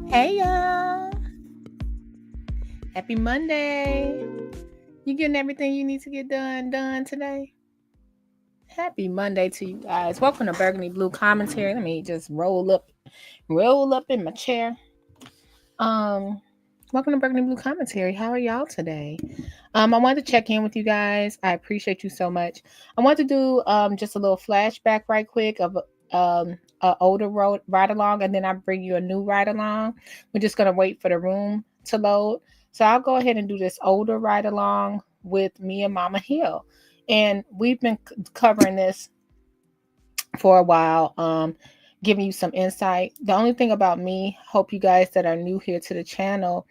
Hey y'all. Happy Monday. You getting everything you need to get done today? Happy Monday to you guys. Welcome to Burgundy Blue Commentary. Let me just roll up in my chair. Welcome to Burgundy Blue Commentary. How are y'all today? I wanted to check in with you guys. I appreciate you so much. I want to do just a little flashback right quick of a older ride along, and then I bring you a new ride along. We're just gonna wait for the room to load. So I'll go ahead and do this older ride along with me and Mama Hill. And we've been covering this for a while, giving you some insight. The only thing about me, hope you guys that are new here to the channel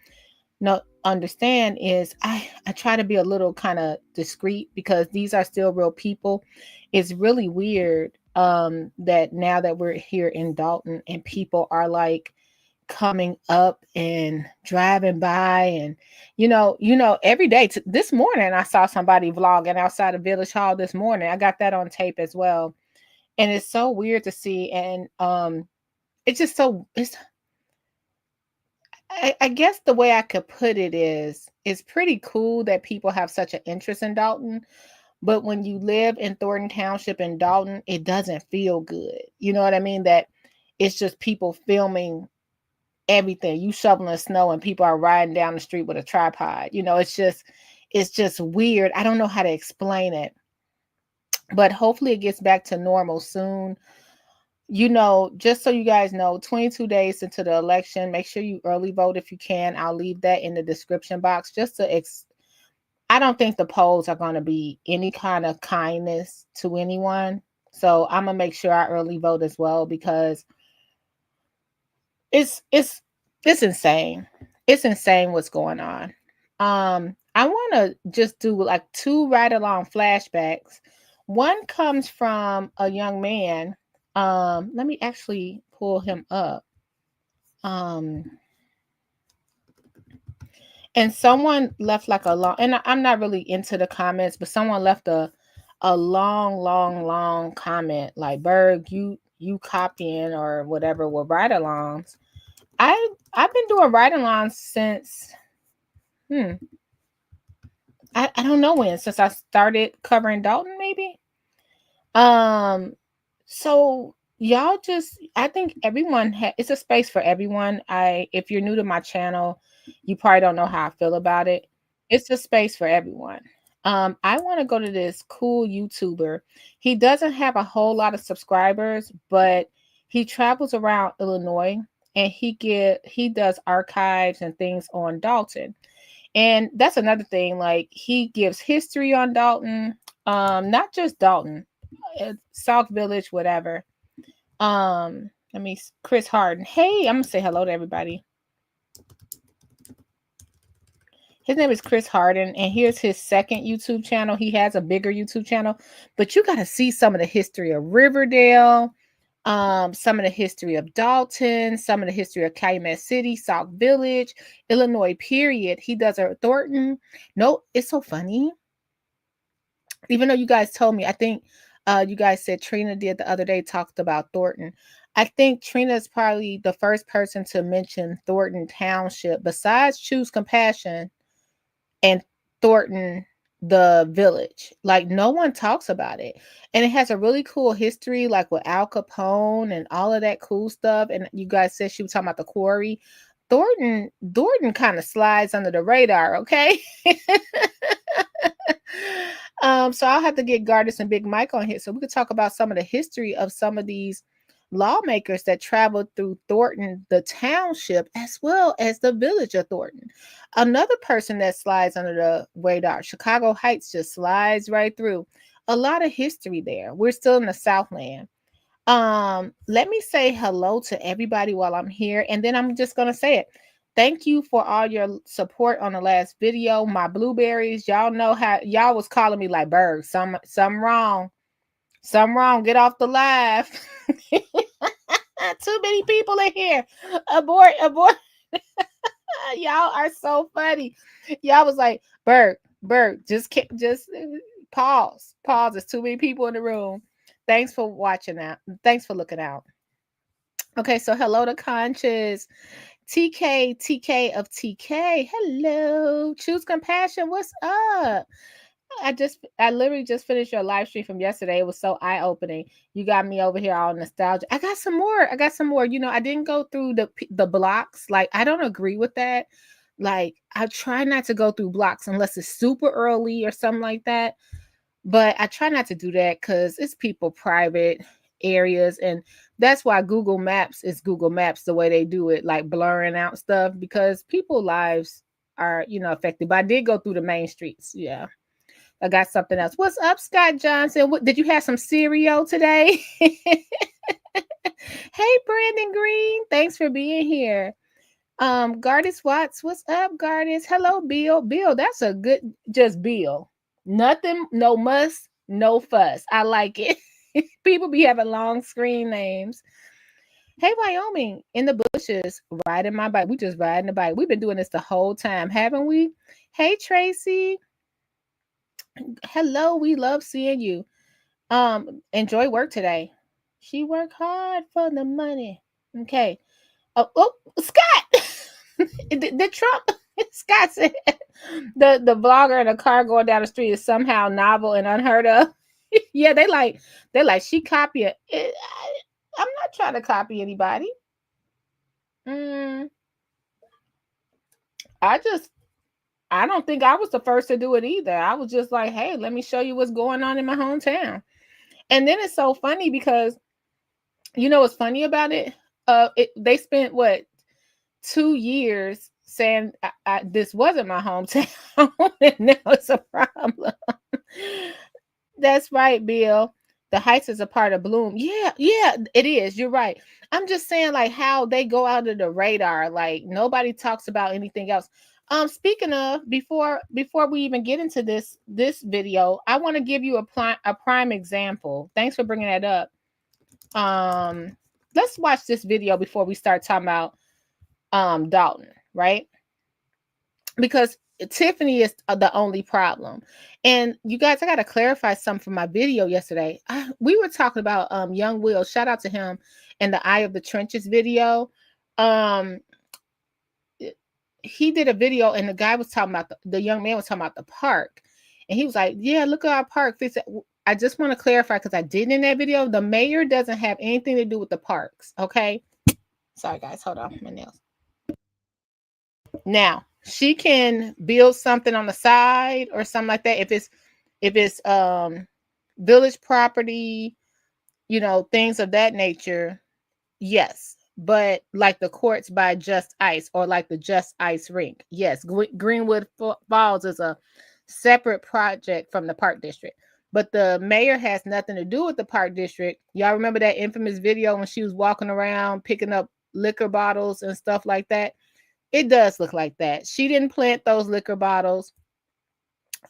understand is I try to be a little kind of discreet because these are still real people. It's really weird that now that we're here in Dolton and people are like coming up and driving by, and every day. This morning I saw somebody vlogging outside of Village Hall this morning. I got that on tape as well, and it's so weird to see. And it's just so I guess the way I could put it is it's pretty cool that people have such an interest in Dolton, but when you live in Thornton Township in Dolton, it doesn't feel good. You know what I mean? That it's just people filming everything. You shoveling snow and people are riding down the street with a tripod. It's just weird. I don't know how to explain it, but hopefully it gets back to normal soon. Just so you guys know, 22 days into the election, make sure you early vote if you can. I'll leave that in the description box I don't think the polls are going to be any kind of kindness to anyone. So I'm going to make sure I early vote as well, because it's insane. It's insane what's going on. I want to just do like two ride along flashbacks. One comes from a young man. Let me actually pull him up. And someone left like a long, and I'm not really into the comments, but someone left a long comment like, Burg, you copying or whatever with ride alongs. I've been doing ride alongs since I don't know when, since I started covering Dolton, maybe. So y'all I think everyone it's a space for everyone. If you're new to my channel, you probably don't know how I feel about it. It's a space for everyone. I want to go to this cool YouTuber. He doesn't have a whole lot of subscribers, but he travels around Illinois, and he does archives and things on Dolton. And that's another thing. Like, he gives history on Dolton, not just Dolton, South Village, whatever. Chris Harden. Hey, I'm gonna say hello to everybody. His name is Chris Harden, and here's his second YouTube channel. He has a bigger YouTube channel, but you got to see some of the history of Riverdale, some of the history of Dolton, some of the history of Calumet City, South Village, Illinois, period. He does a Thornton. No, it's so funny. Even though you guys told me, I think you guys said Trina did the other day, talked about Thornton. I think Trina is probably the first person to mention Thornton Township besides Choose Compassion and Thornton, the village. Like, no one talks about it. And it has a really cool history, like with Al Capone and all of that cool stuff. And you guys said she was talking about the quarry. Thornton kind of slides under the radar, okay? So I'll have to get Gardis and Big Mike on here so we could talk about some of the history of some of these lawmakers that traveled through Thornton, the township, as well as the village of Thornton. Another person that slides under the radar, Chicago Heights, just slides right through. A lot of history there. We're still in the Southland. Let me say hello to everybody while I'm here, and then I'm just gonna say it. Thank you for all your support on the last video. My blueberries, y'all know how y'all was calling me like, Burg, something wrong. Something wrong. Get off the live. Too many people in here. Abort. Y'all are so funny. Y'all was like, Burg, just pause. There's too many people in the room. Thanks for watching that. Thanks for looking out. Okay, so hello to Conscious. TK of TK. Hello. Choose compassion. What's up? I literally just finished your live stream from yesterday. It was so eye-opening. You got me over here all nostalgia. I got some more. You know, I didn't go through the blocks. Like, I don't agree with that. Like, I try not to go through blocks unless it's super early or something like that. But I try not to do that because it's people private areas, and that's why Google Maps is Google Maps the way they do it, like blurring out stuff, because people lives are, you know, affected. But I did go through the main streets. Yeah. I got something else. What's up, Scott Johnson? Did you have some cereal today? Hey, Brandon Green. Thanks for being here. Gardis Watts. What's up, Gardis? Hello, Bill. Bill, that's a good, just Bill. Nothing, no muss, no fuss. I like it. People be having long screen names. Hey, Wyoming, in the bushes, riding my bike. We just riding the bike. We've been doing this the whole time, haven't we? Hey, Tracy. Hello, we love seeing you. Enjoy work today. She worked hard for the money. Okay. Oh, Scott. the Trump. Scott said the vlogger in a car going down the street is somehow novel and unheard of. Yeah, they like she copying. I'm not trying to copy anybody. I don't think I was the first to do it either. I was just like, hey, let me show you what's going on in my hometown. And then it's so funny because, you know what's funny about it? They spent, 2 years saying this wasn't my hometown, and now it's a problem. That's right, Bill. The Heights is a part of Bloom. Yeah, it is. You're right. I'm just saying, like, how they go out of the radar. Like, nobody talks about anything else. Speaking of, before we even get into this video, I want to give you a prime example. Thanks for bringing that up. Let's watch this video before we start talking about Dolton, right? Because Tiffany is the only problem. And you guys, I got to clarify something from my video yesterday. We were talking about Young Will. Shout out to him in the Eye of the Trenches video. He did a video and the guy was talking about the young man was talking about the park, and he was like, yeah, look at our park. I just want to clarify, because I did in that video, the mayor doesn't have anything to do with the parks. Okay, sorry guys, hold on, my nails. Now she can build something on the side or something like that if it's village property, you know, things of that nature. Yes. But like the courts by Just Ice, or like the Just Ice rink. Yes, Greenwood Falls is a separate project from the park district. But the mayor has nothing to do with the park district. Y'all remember that infamous video when she was walking around picking up liquor bottles and stuff like that? It does look like that. She didn't plant those liquor bottles.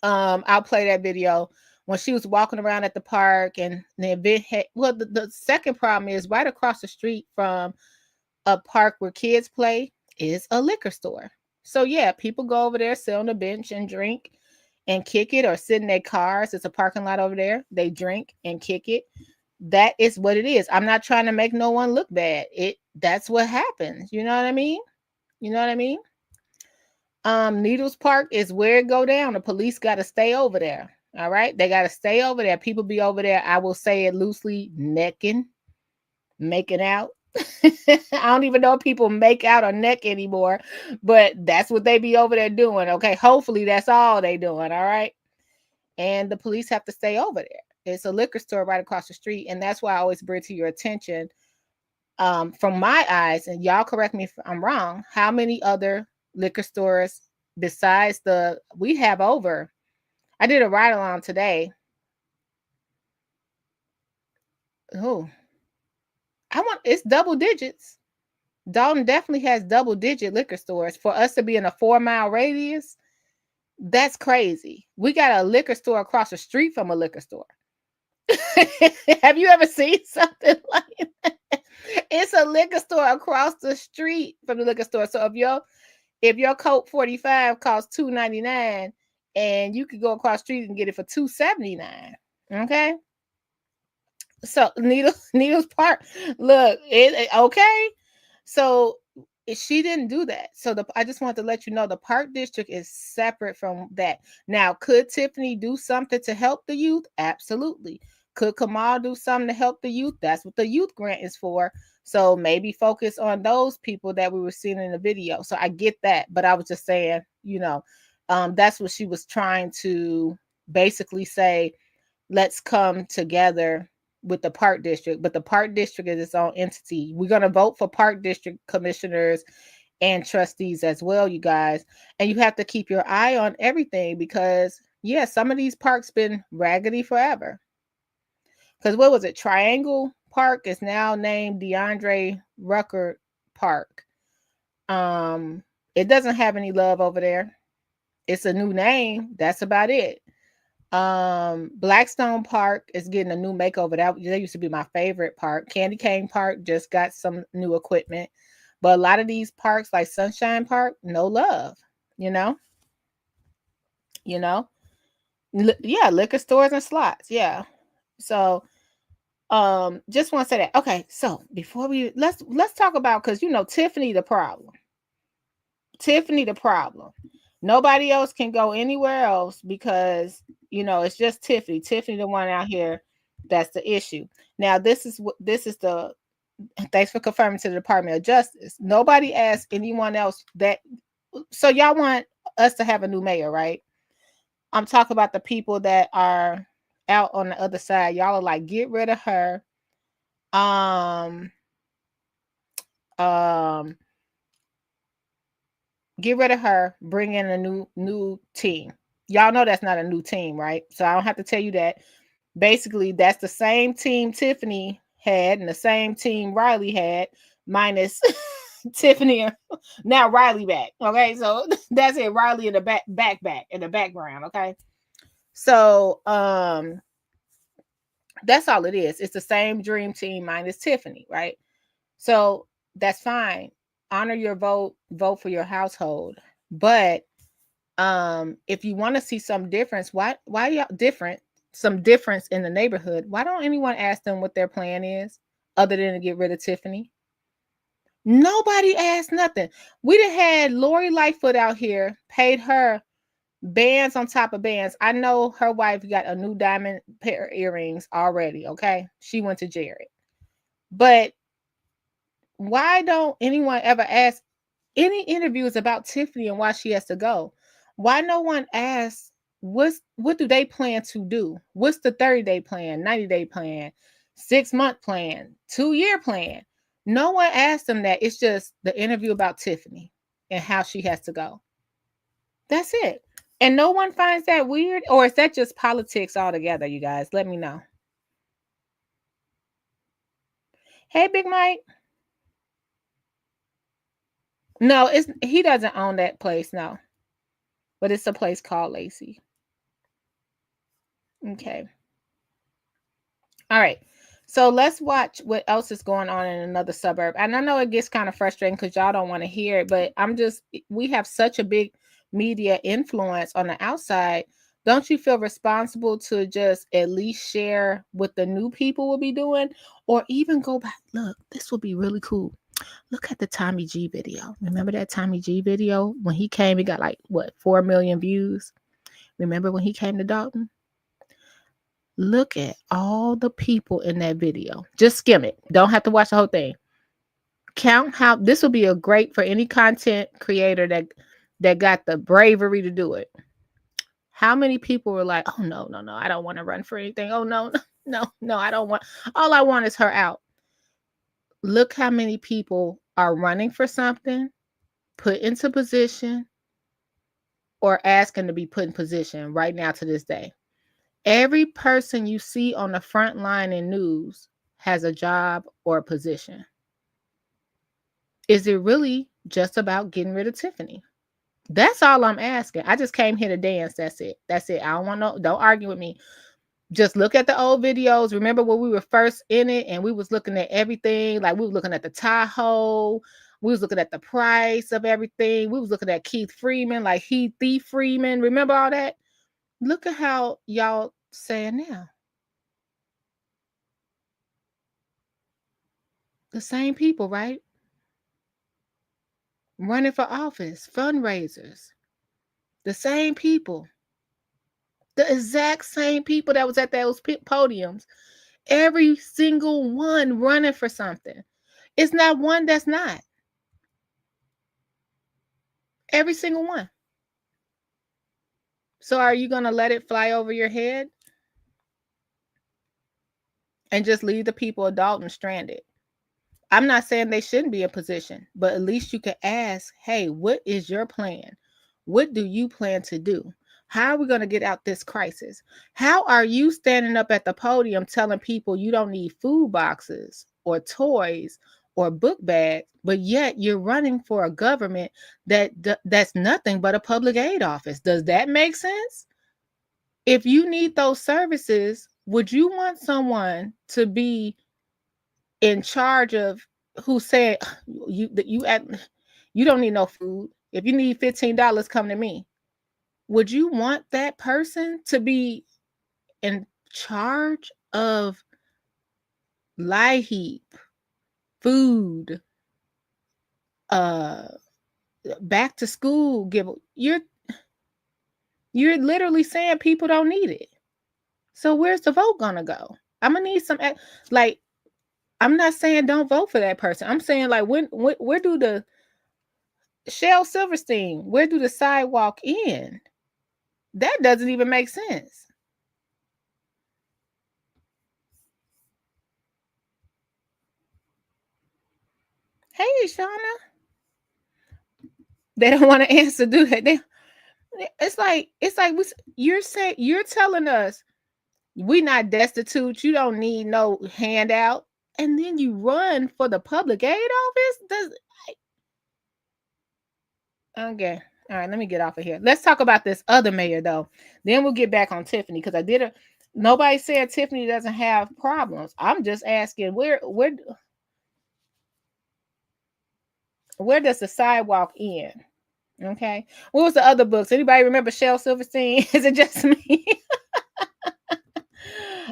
I'll play that video. When she was walking around at the park, and the event had, the second problem is right across the street from a park where kids play is a liquor store. So yeah, people go over there, sit on the bench and drink and kick it, or sit in their cars. It's a parking lot over there. They drink and kick it. That is what it is. I'm not trying to make no one look bad. That's what happens. You know what I mean? Needles Park is where it go down. The police got to stay over there. All right. They got to stay over there. People be over there. I will say it loosely, necking, making out. I don't even know if people make out or neck anymore, but that's what they be over there doing. Okay. Hopefully that's all they doing. All right. And the police have to stay over there. It's a liquor store right across the street. And that's why I always bring to your attention, from my eyes, and y'all correct me if I'm wrong, how many other liquor stores besides we have over. I did a ride along today. Oh, it's double digits. Dolton definitely has double digit liquor stores. For us to be in a 4-mile radius, that's crazy. We got a liquor store across the street from a liquor store. Have you ever seen something like that? It's a liquor store across the street from the liquor store. So if your Coke 45 costs $2.99, and you could go across the street and get it for $2.79. Okay. So Needles Park, look, okay. So she didn't do that. So I just want to let you know the park district is separate from that. Now, could Tiffany do something to help the youth? Absolutely. Could Kamal do something to help the youth? That's what the youth grant is for. So maybe focus on those people that we were seeing in the video. So I get that, but I was just saying, that's what she was trying to basically say. Let's come together with the park district, but the park district is its own entity. We're going to vote for park district commissioners and trustees as well, you guys. And you have to keep your eye on everything because, yeah, some of these parks been raggedy forever. Because what was it? Triangle Park is now named DeAndre Rucker Park. It doesn't have any love over there. It's a new name. That's about it. Blackstone Park is getting a new makeover. That used to be my favorite park. Candy Cane Park just got some new equipment. But a lot of these parks like Sunshine Park, no love, you know? Yeah, liquor stores and slots. Yeah. So just want to say that. Okay, so before let's talk about, because Tiffany the problem. Nobody else can go anywhere else because it's just Tiffany. Tiffany the one out here. That's the issue. Now this is the thanks for confirming to the Department of Justice. Nobody asked anyone else that. So y'all want us to have a new mayor, right? I'm talking about the people that are out on the other side. Y'all are like, get rid of her. Get rid of her, bring in a new team. Y'all know that's not a new team, right? So I don't have to tell you that. Basically, that's the same team Tiffany had and the same team Riley had, minus Tiffany. Now Riley back. Okay, so that's it. Riley in the back in the background. Okay, so that's all it is. It's the same dream team minus Tiffany, right? So that's fine. Honor your vote for your household. But if you want to see some difference, why y'all different? Some difference in the neighborhood. Why don't anyone ask them what their plan is other than to get rid of Tiffany? Nobody asked nothing. We done had Lori Lightfoot out here, paid her bands on top of bands. I know her wife got a new diamond pair of earrings already. Okay, she went to Jared, but why don't anyone ever ask any interviews about Tiffany and why she has to go? Why no one asks what do they plan to do? What's the 30-day plan, 90-day plan, 6-month plan, 2-year plan? No one asked them that. It's just the interview about Tiffany and how she has to go. That's it. And no one finds that weird, or is that just politics altogether, you guys? Let me know. Hey, Big Mike. No, he doesn't own that place, no. But it's a place called Lacey. Okay. All right. So let's watch what else is going on in another suburb. And I know it gets kind of frustrating because y'all don't want to hear it, but we have such a big media influence on the outside. Don't you feel responsible to just at least share what the new people will be doing, or even go back? Look, this will be really cool. Look at the Tommy G video. Remember that Tommy G video? When he came, he got like, what, 4 million views? Remember when he came to Dolton? Look at all the people in that video. Just skim it. Don't have to watch the whole thing. Count how this will be a great for any content creator that got the bravery to do it. How many people were like, oh, no, I don't want to run for anything. Oh, no, I don't want. All I want is her out. Look how many people are running for something, put into position, or asking to be put in position right now to this day. Every person you see on the front line in news has a job or a position. Is it really just about getting rid of Tiffany? That's all I'm asking. I just came here to dance. That's it. I don't want don't argue with me. Just look at the old videos. Remember when we were first in it and we was looking at everything, like we were looking at the Tahoe. We was looking at the price of everything. We was looking at Keith Freeman, like he Thief Freeman. Remember all that? Look at how y'all saying now. The same people, right? running for office, fundraisers. The same people, the exact same people that was at those podiums. Every single one running for something. It's not one that's not. Every single one. So are you going to let it fly over your head and just leave the people of Dolton stranded? I'm not saying they shouldn't be in position, but at least you could ask, hey, what is your plan? What do you plan to do? How are we going to get out this crisis? How are you standing up at the podium telling people you don't need food boxes or toys or book bags, but yet you're running for a government that's nothing but a public aid office? Does that make sense? If you need those services, would you want someone to be in charge of who said you don't need no food? If you need $15, come to me. Would you want that person to be in charge of lie heap, food, back to school give? You're literally saying people don't need it. So where's the vote gonna go? I'm gonna need some, like, I'm not saying don't vote for that person. I'm saying, like, where do the Shel Silverstein, where do the sidewalk end? That doesn't even make sense. Hey, Shauna. They don't want to answer, do they? It's like you're telling us we're not destitute. You don't need no handout, and then you run for the public aid office. Okay. All right, let me get off of here. Let's talk about this other mayor, though. Then we'll get back on Tiffany, because nobody said Tiffany doesn't have problems. I'm just asking, where does the sidewalk end? Okay. What was the other books? Anybody remember Shel Silverstein? Is it just me?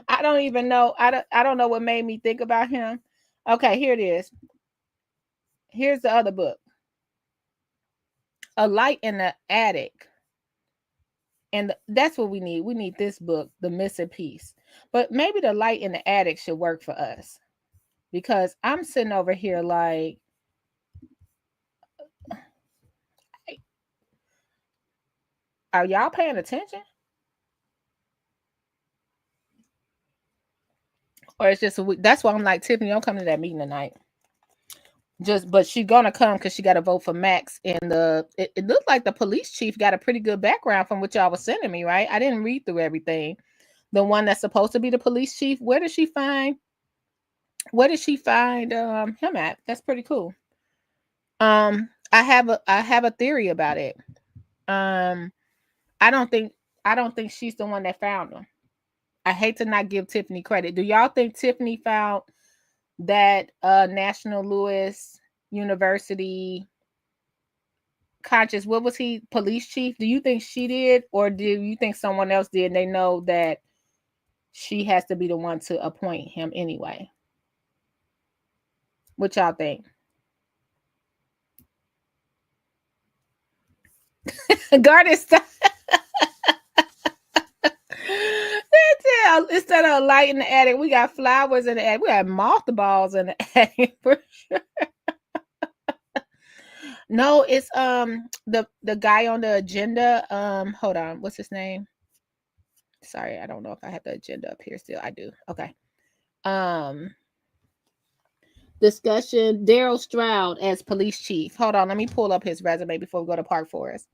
I don't even know. I don't know what made me think about him. Okay, here it is. Here's the other book. A Light in the Attic. And that's what we need. We need this book, The Missing Piece. But maybe The Light in the Attic should work for us. Because I'm sitting over here like, are y'all paying attention? Or it's just that's why I'm like, Tiffany, don't come to that meeting tonight. But she's gonna come because she got to vote for Max. And it looked like the police chief got a pretty good background from what y'all was sending me, right? I didn't read through everything. The one that's supposed to be the police chief, where did she find him at? That's pretty cool. I have a theory about it. I don't think she's the one that found him. I hate to not give Tiffany credit. Do y'all think Tiffany found that National Louis University conscious, what was he, police chief? Do you think she did, or do you think someone else did and they know that she has to be the one to appoint him anyway? What y'all think? Garden style. Instead of a light in the attic, we got flowers in the attic. We got mothballs in the attic for sure. No, it's the guy on the agenda. Hold on, what's his name? Sorry, I don't know if I have the agenda up here still. I do. Okay. Discussion, Daryl Stroud as police chief. Hold on, let me pull up his resume before we go to Park Forest.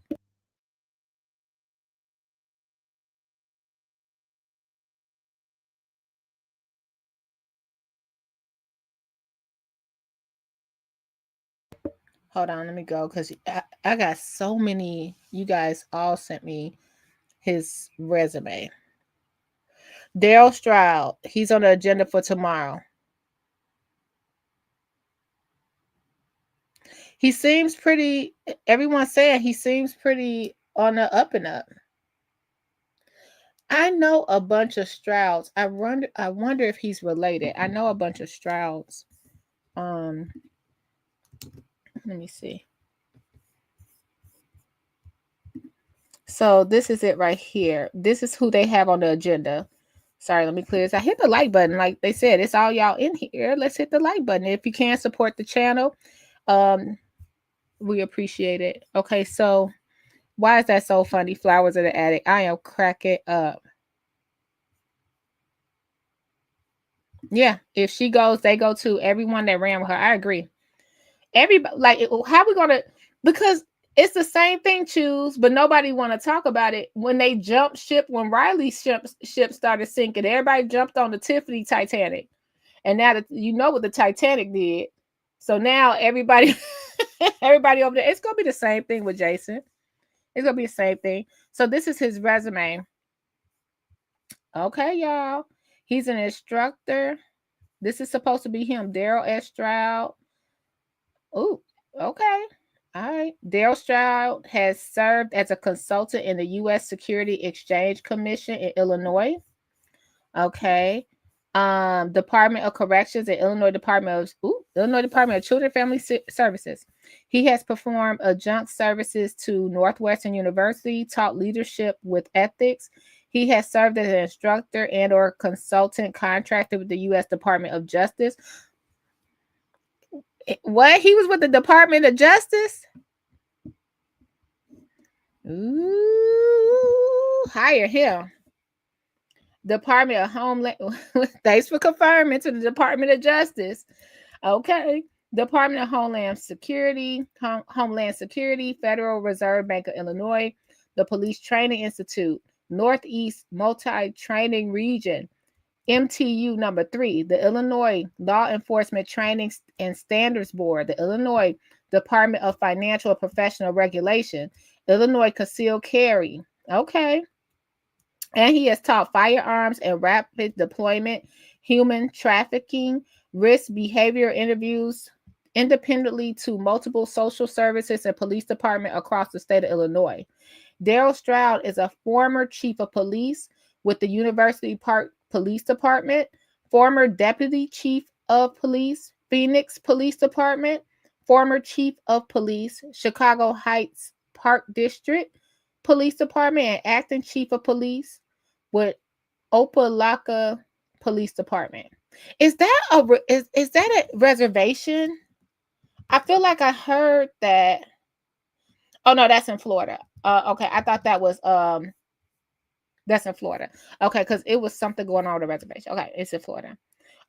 Hold on, let me go, because I got so many. You guys all sent me his resume. Daryl Stroud, he's on the agenda for tomorrow. He seems pretty, everyone's saying he seems pretty on the up and up. I know a bunch of Strouds. I wonder if he's related. I know a bunch of Strouds. Let me see. So this is it right here. This is who they have on the agenda. Sorry, let me clear this. I hit the like button. Like they said, it's all y'all in here. Let's hit the like button. If you can support the channel, um, we appreciate it. Okay, so why is that so funny? Flowers in the attic. I am cracking up. Yeah, if she goes, they go too. Everyone that ran with her, I agree. Everybody, like, how we gonna? Because it's the same thing, choose, but nobody want to talk about it. When they jumped ship, when Riley's ship started sinking, everybody jumped on the Tiffany Titanic, and now that you know what the Titanic did, so now everybody, everybody over there, it's gonna be the same thing with Jason. It's gonna be the same thing. So this is his resume. Okay, y'all. He's an instructor. This is supposed to be him, Daryl S. Stroud. Oh, okay. All right. Daryl Stroud has served as a consultant in the U.S. Security Exchange Commission in Illinois. Okay. Department of Corrections and Illinois Department of Children and Family Services. He has performed adjunct services to Northwestern University, taught leadership with ethics. He has served as an instructor and or consultant contractor with the U.S. Department of Justice. What? He was with the Department of Justice? Ooh, hire him. Department of Homeland. Thanks for confirming to the Department of Justice. Okay. Department of Homeland Security, Homeland Security, Federal Reserve Bank of Illinois, the Police Training Institute, Northeast Multi-Training Region, MTU number 3, the Illinois Law Enforcement Training and Standards Board, the Illinois Department of Financial and Professional Regulation, Illinois Concealed Carry. Okay. And he has taught firearms and rapid deployment, human trafficking, risk behavior interviews independently to multiple social services and police departments across the state of Illinois. Daryl Stroud is a former chief of police with the University Park Police Department, former deputy chief of police, Phoenix Police Department, former chief of police, Chicago Heights Park District Police Department, and acting chief of police with Opelika Police Department. Is that a reservation? I feel like I heard that. Oh no, that's in Florida. Okay, I thought that was that's in Florida. Okay, because it was something going on with the reservation. Okay, it's in Florida.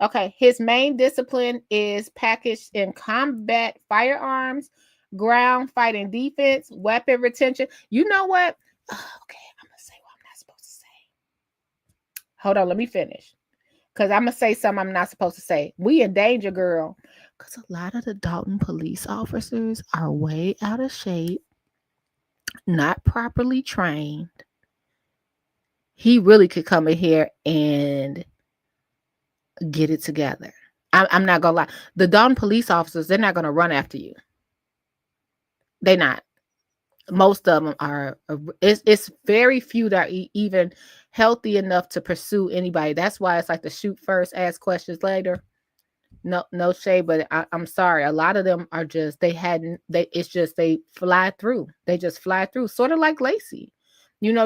Okay, his main discipline is packaged in combat firearms, ground fighting defense, weapon retention. You know what? Okay, I'm gonna say what I'm not supposed to say. Hold on, let me finish. Because I'm gonna say something I'm not supposed to say. We in danger, girl. Because a lot of the Dolton police officers are way out of shape, not properly trained. He really could come in here and get it together. I'm not gonna lie. The Dolton police officers, they're not gonna run after you. They're not. Most of them are. It's very few that are even healthy enough to pursue anybody. That's why it's like the shoot first, ask questions later. No shade, but I'm sorry. A lot of them are just it's just they fly through. They just fly through, sort of like Lacey,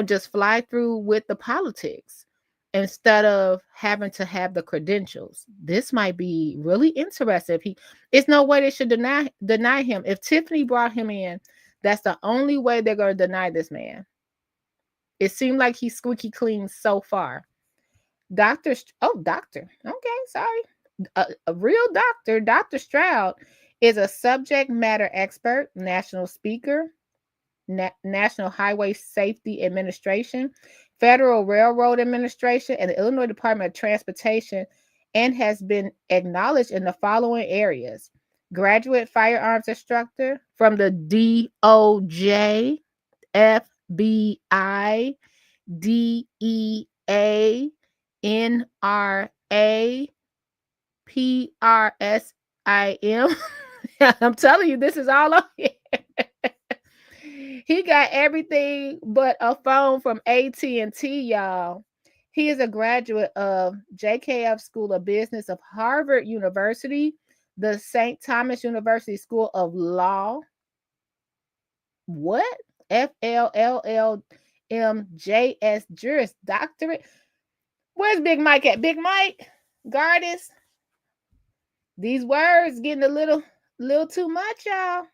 just fly through with the politics instead of having to have the credentials. This might be really interesting. It's no way they should deny him. If Tiffany brought him in, that's the only way they're going to deny this man. It seemed like he's squeaky clean so far. Doctor. Okay, sorry. A real doctor, Dr. Stroud, is a subject matter expert, national speaker, National Highway Safety Administration, Federal Railroad Administration, and the Illinois Department of Transportation, and has been acknowledged in the following areas: graduate firearms instructor from the DOJ, FBI, DEA, NRA, PRSIM. I'm telling you, this is all on here. He got everything but a phone from AT&T, y'all. He is a graduate of JKF School of Business of Harvard University, the St. Thomas University School of Law. What? FLLL MJS Juris Doctorate. Where's Big Mike at? Big Mike, Gardis. These words getting a little too much, y'all.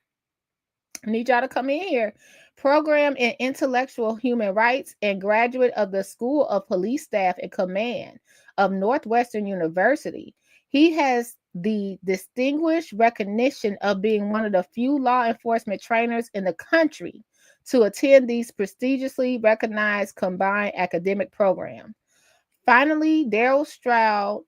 I need y'all to come in here. Program in Intellectual Human Rights and graduate of the School of Police Staff and Command of Northwestern University. He has the distinguished recognition of being one of the few law enforcement trainers in the country to attend these prestigiously recognized combined academic programs. Finally, Daryl Stroud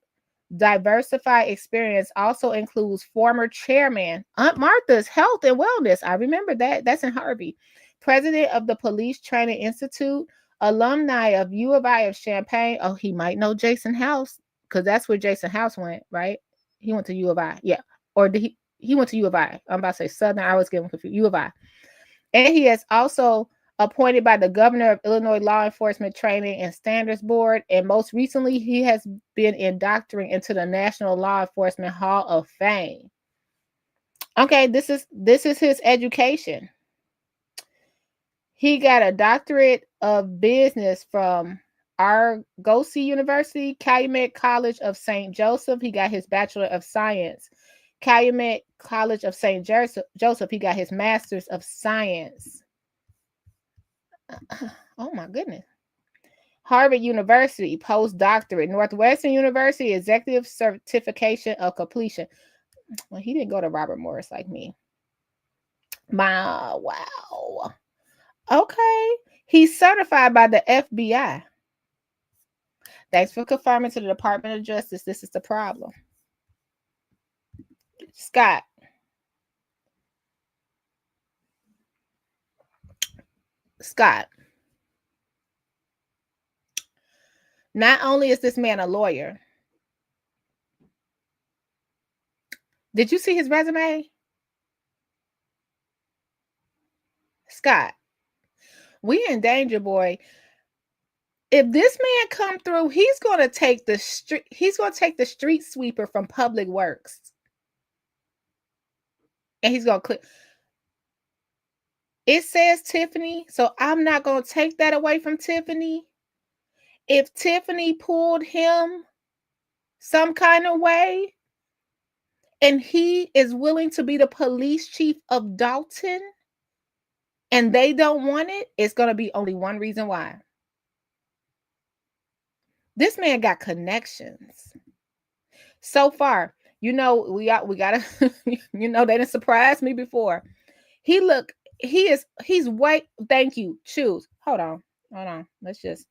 diversified experience also includes former chairman Aunt Martha's Health and Wellness. I remember that. That's in Harvey. President of the Police Training Institute, alumni of U of I of Champaign. Oh, he might know Jason House because that's where Jason House went, right? He went to U of I. Yeah. Or did he went to U of I. I'm about to say Southern. I was getting confused. U of I. And he has also appointed by the governor of Illinois Law Enforcement Training and Standards Board. And most recently, he has been indoctoring into the National Law Enforcement Hall of Fame. Okay, this is his education. He got a doctorate of business from Argosy University, Calumet College of St. Joseph. He got his Bachelor of Science. Calumet College of St. Joseph. He got his Master's of Science. Oh my goodness. Harvard University, postdoctorate. Northwestern University, executive certification of completion. Well, he didn't go to Robert Morris like me. Wow. Okay. He's certified by the FBI. Thanks for confirming to the Department of Justice. This is the problem. Scott. Not only is this man a lawyer. Did you see his resume? Scott, we in danger, boy. If this man come through, he's going to take the street sweeper from Public Works. And he's going to click. It says Tiffany, so I'm not going to take that away from Tiffany. If Tiffany pulled him some kind of way and he is willing to be the police chief of Dolton and they don't want it, it's going to be only one reason why. This man got connections. So far, we gotta, they didn't surprise me before. He's white. Thank you. Choose. Hold on. Let's just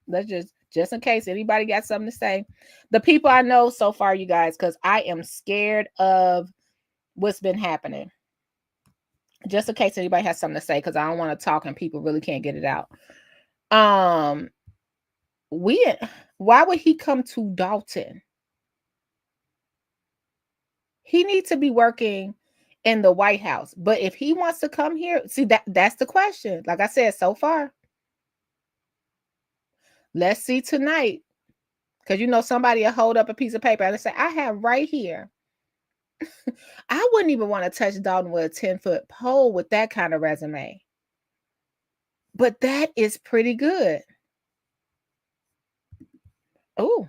in case anybody got something to say. The people I know so far, you guys, because I am scared of what's been happening. Just in case anybody has something to say, because I don't want to talk and people really can't get it out. Why would he come to Dolton? He needs to be working in the White House. But if he wants to come here, see, that's the question. Like I said, so far. Let's see tonight. Because somebody will hold up a piece of paper and say, I have right here. I wouldn't even want to touch Dolton with a 10-foot pole with that kind of resume. But that is pretty good. Oh,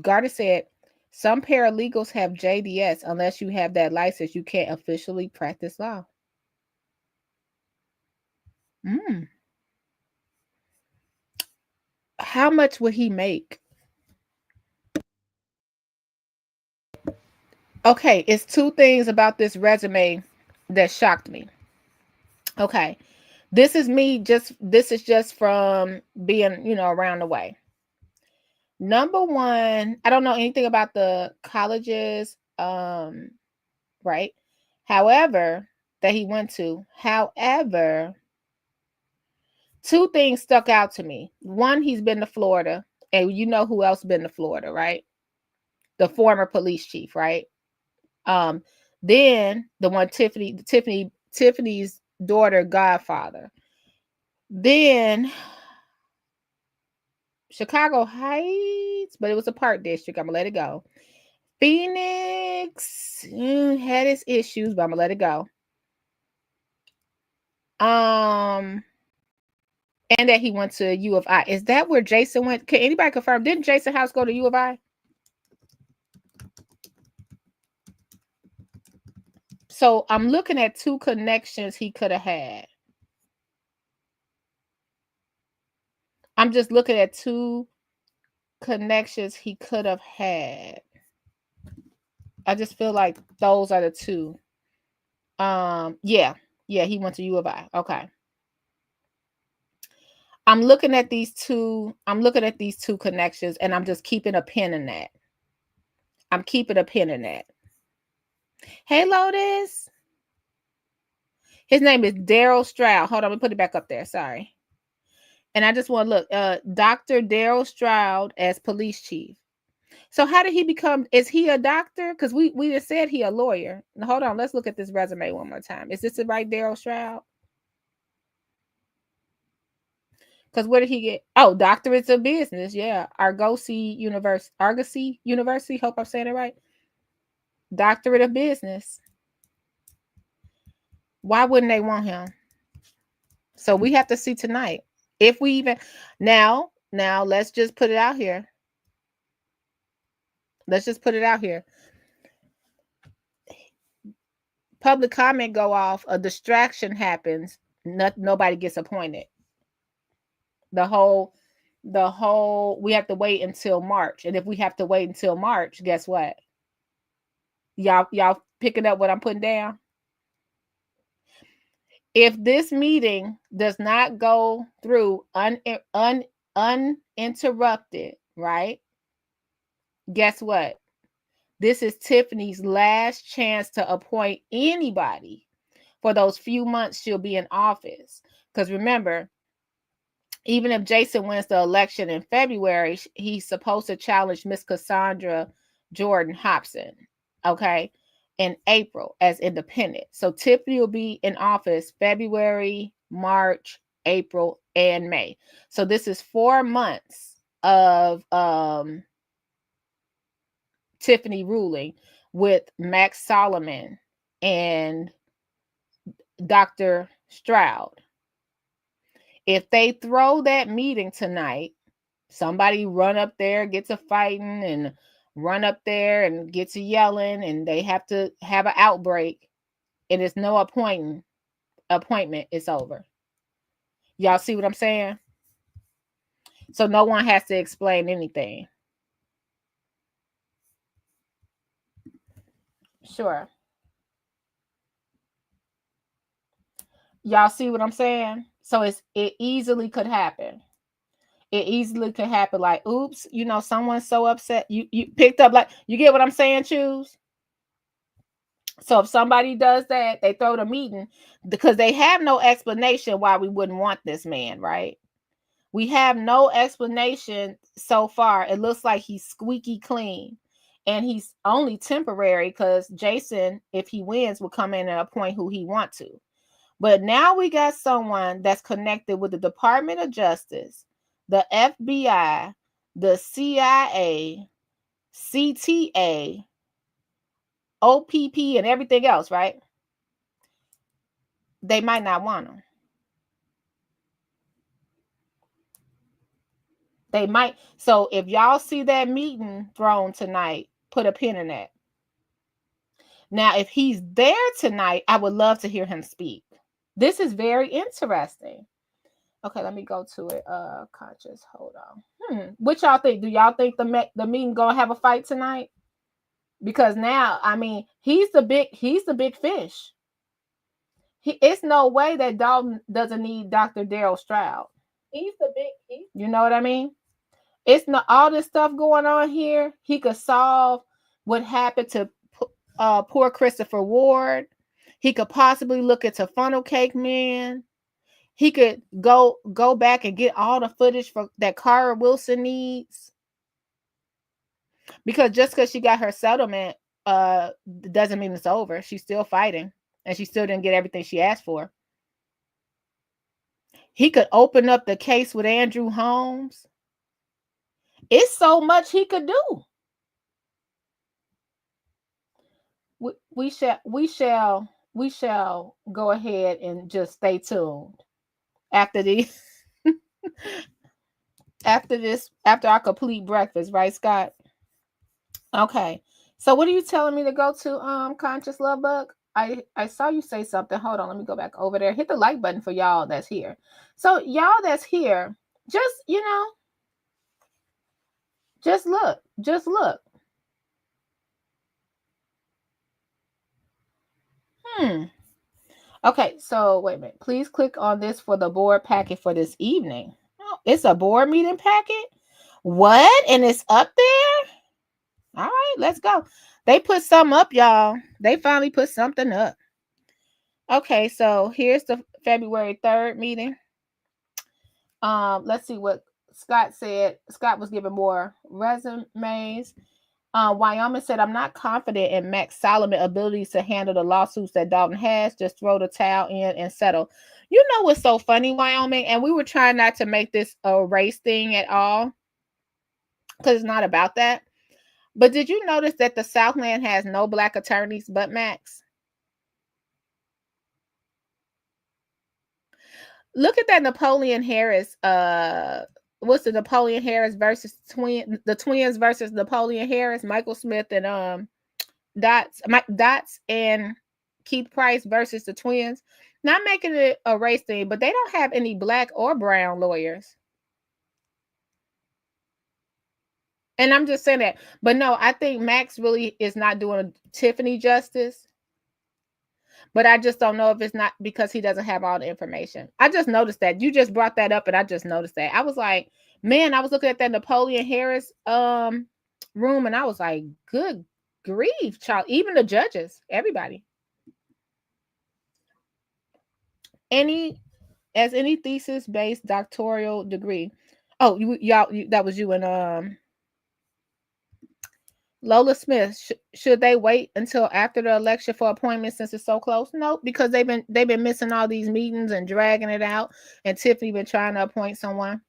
Garda said, some paralegals have JDS. Unless you have that license, you can't officially practice law. How much would he make? Okay, it's two things about this resume that shocked me. Okay, this is just from being, around the way. Number one, I don't know anything about the colleges, right? However, that he went to. However, two things stuck out to me. One, he's been to Florida, and you know who else been to Florida, right? The former police chief, right? Then the one Tiffany's daughter, godfather. Then Chicago Heights, but it was a park district. I'm gonna let it go. Phoenix had its issues, but I'm gonna let it go. And that he went to U of I. Is that where Jason went? Can anybody confirm? Didn't Jason House go to U of I? So I'm looking at 2 connections he could have had. I'm just looking at 2 connections he could have had. I just feel like those are the 2. Yeah, he went to U of I. Okay. I'm looking at these 2. I'm looking at these 2 connections, and I'm just keeping a pin in that. I'm keeping a pin in that. Hey, Lotus. His name is Daryl Stroud. Hold on, let me put it back up there. Sorry. And I just want to look. Dr. Daryl Stroud as police chief. So how did he become? Is he a doctor? Because we just said he a lawyer. Now, hold on, let's look at this resume one more time. Is this the right Daryl Stroud? Because where did he get? Oh, doctorates of business. Yeah, Argosy University. Hope I'm saying it right. Doctorate of business. Why wouldn't they want him? So we have to see tonight. If we even now, let's just put it out here. Let's just put it out here. Public comment go off, a distraction happens, nobody gets appointed. The whole we have to wait until March. And if we have to wait until March, guess what? Y'all picking up what I'm putting down? If this meeting does not go through uninterrupted, right? Guess what? This is Tiffany's last chance to appoint anybody for those few months she'll be in office. Because remember, even if Jason wins the election in February, he's supposed to challenge Miss Cassandra Jordan Hobson, okay, in April as independent. So Tiffany will be in office February, March, April, and May. So this is 4 months of Tiffany ruling with Max Solomon and Dr. Stroud. If they throw that meeting tonight, somebody run up there, gets a fighting, and run up there and gets a yelling, and they have to have an outbreak, and it's no appointment, it's over. Y'all see what I'm saying? So no one has to explain anything. Sure. Y'all see what I'm saying? So it easily could happen. It easily could happen. Like, oops, someone's so upset. You picked up, like, you get what I'm saying, Choose? So if somebody does that, they throw the meeting because they have no explanation why we wouldn't want this man, right? We have no explanation so far. It looks like he's squeaky clean. And he's only temporary because Jason, if he wins, will come in and appoint who he wants to. But now we got someone that's connected with the Department of Justice, the FBI, the CIA, CTA, OPP, and everything else, right? They might not want him. They might. So if y'all see that meeting thrown tonight, put a pin in that. Now, if he's there tonight, I would love to hear him speak. This is very interesting. Okay, let me go to it. Conscious, hold on. What y'all think? Do y'all think the meeting gonna have a fight tonight? Because now, I mean, he's the big fish. It's no way that Dolton doesn't need Dr. Daryl Stroud. You know what I mean? It's not all this stuff going on here. He could solve what happened to poor Christopher Ward. He could possibly look into Funnel Cake Man. He could go back and get all the footage that Cara Wilson needs. Because just because she got her settlement doesn't mean it's over. She's still fighting, and she still didn't get everything she asked for. He could open up the case with Andrew Holmes. It's so much he could do. We shall go ahead and just stay tuned after these after our complete breakfast, right, Scott? Okay. So what are you telling me to go to Conscious Love Bug? I saw you say something. Hold on, let me go back over there. Hit the like button for y'all that's here. So y'all that's here, just just look. Just look. Okay, so wait a minute. Please click on this for the board packet for this evening. Oh, it's a board meeting packet? What? And it's up there? All right, let's go. They put something up, y'all. They finally put something up. Okay, so here's the February 3rd meeting. Let's see what Scott said. Scott was giving more resumes. Wyoming said, I'm not confident in Max Solomon's abilities to handle the lawsuits that Dolton has. Just throw the towel in and settle. You know what's so funny, Wyoming? And we were trying not to make this a race thing at all, because it's not about that. But did you notice that the Southland has no black attorneys but Max? Look at that Napoleon Harris. What's the Napoleon Harris versus the twins versus Napoleon Harris, Michael Smith and Dots and Keith Price versus the twins. Not making it a race thing, but they don't have any black or brown lawyers. And I'm just saying that. But no, I think Max really is not doing Tiffany justice. But I just don't know if it's not because he doesn't have all the information. I just noticed that. You just brought that up, and I just noticed that. I was like, man, I was looking at that Napoleon Harris room, and I was like, good grief, child. Even the judges, everybody. Any thesis-based doctoral degree. Oh, y'all, that was you and Lola Smith. Should they wait until after the election for appointments since it's so close? No, because they've been missing all these meetings and dragging it out. And Tiffany been trying to appoint someone,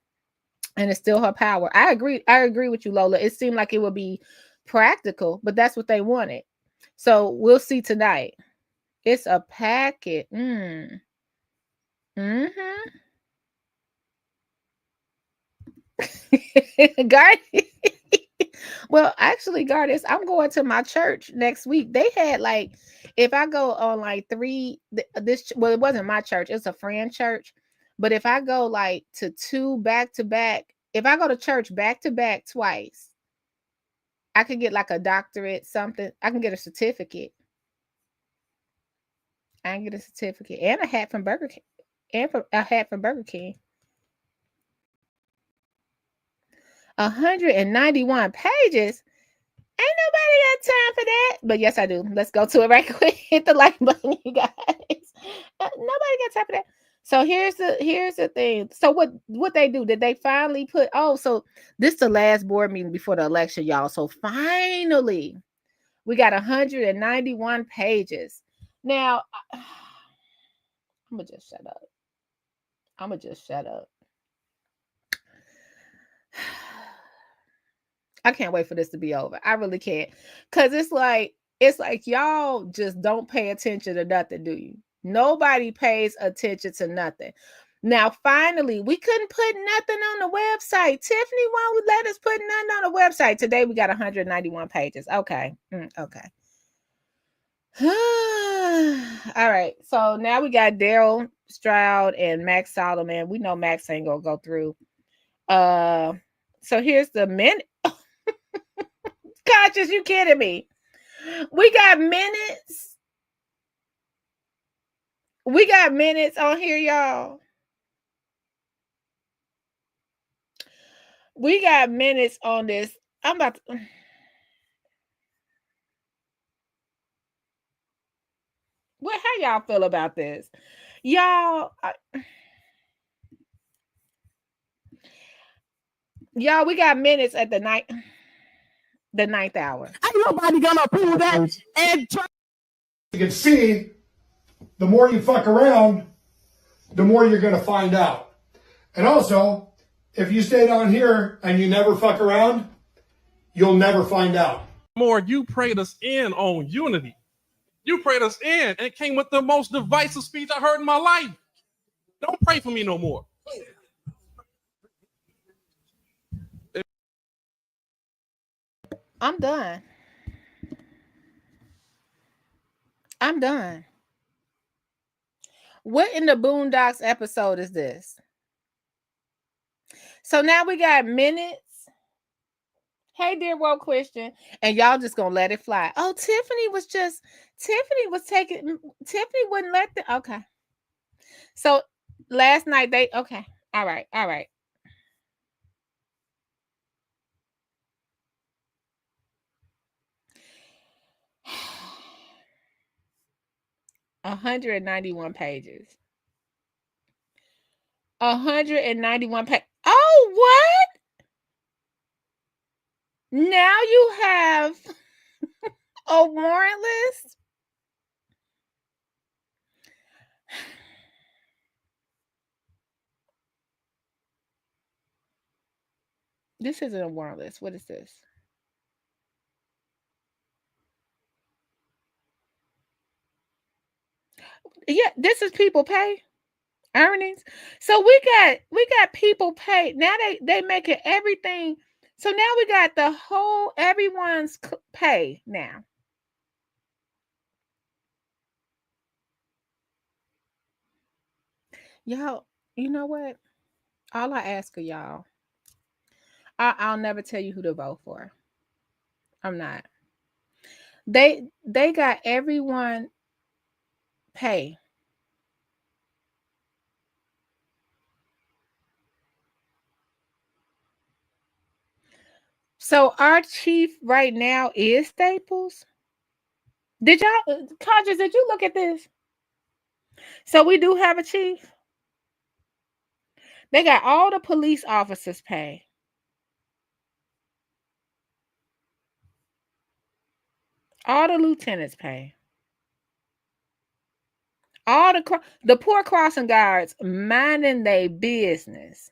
and it's still her power. I agree with you, Lola. It seemed like it would be practical, but that's what they wanted. So we'll see tonight. It's a packet. Guard. Well, actually, Goddess, I'm going to my church next week. They had if I go on it wasn't my church, it's a friend church. But if I go to two back to back, if I go to church back to back twice, I could get a doctorate, something. I can get a certificate. I can get a certificate and a hat from Burger King. A hat from Burger King. 191 pages. Ain't nobody got time for that. But yes, I do. Let's go to it right quick. Hit the like button, you guys. Nobody got time for that. So here's the thing. So what they do? Did they finally put? Oh, so this is the last board meeting before the election, y'all. So finally, we got 191 pages. Now, I'm gonna just shut up. I can't wait for this to be over. I really can't. Because it's like y'all just don't pay attention to nothing, do you? Nobody pays attention to nothing. Now, finally, we couldn't put nothing on the website. Tiffany won't let us put nothing on the website. Today, we got 191 pages. Okay. Okay. All right. So now we got Daryl Stroud and Max Solomon. We know Max ain't going to go through. So here's the minute. Conscious, you kidding me? We got minutes. We got minutes on here, y'all. We got minutes on this. I'm about to. Well, how y'all feel about this? Y'all, y'all, we got minutes at the ninth hour. Ain't nobody gonna approve that. And you can see, the more you fuck around, the more you're gonna find out. And also, if you stay down here and you never fuck around, you'll never find out. More, you prayed us in on unity. You prayed us in, and it came with the most divisive speech I heard in my life. Don't pray for me no more. I'm done. I'm done. What in the Boondocks episode is this? So now we got minutes. Hey, dear world Christian, and y'all just gonna let it fly. Oh, Tiffany was taking. Tiffany wouldn't let the. Okay. So last night they. Okay. All right. All right. $191 pages. 191 pages. Oh, what? Now you have a warrant list? This isn't a warrant list. What is this? Yeah, this is people pay earnings. So we got people pay. Now they making everything. So now we got the whole everyone's pay now. Y'all, you know what? All I ask of y'all, I'll never tell you who to vote for. I'm not. They got everyone pay. So our chief right now is Staples. Did y'all, Conscious, did you look at this? So we do have a chief. They got all the police officers pay. All the lieutenants pay. All the poor crossing guards minding their business.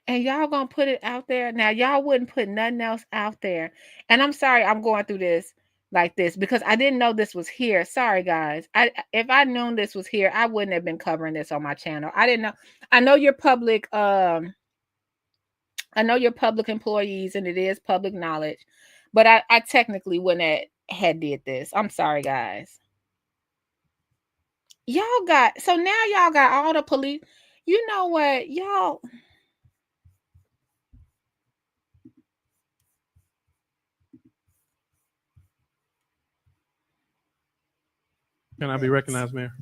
And y'all gonna put it out there. Now y'all wouldn't put nothing else out there. And I'm sorry I'm going through this like this because I didn't know this was here. Sorry guys. If I known this was here, I wouldn't have been covering this on my channel. I didn't know. I know you're public I know you're public employees and it is public knowledge, but I technically wouldn't have did this. I'm sorry guys. Y'all got so now y'all got all the police. You know what? Y'all Can I be recognized, Mayor?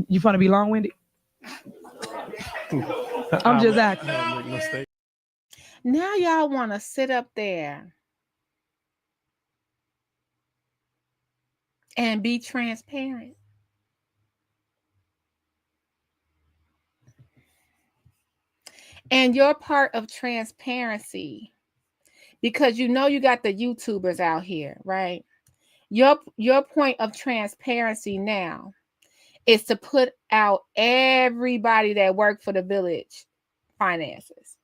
You want to be long-winded? I'm just asking. Make mistake. now y'all want to sit up there and be transparent. And you're part of transparency because you know you got the YouTubers out here, right? Your point of transparency now is to put out everybody that worked for the village finances.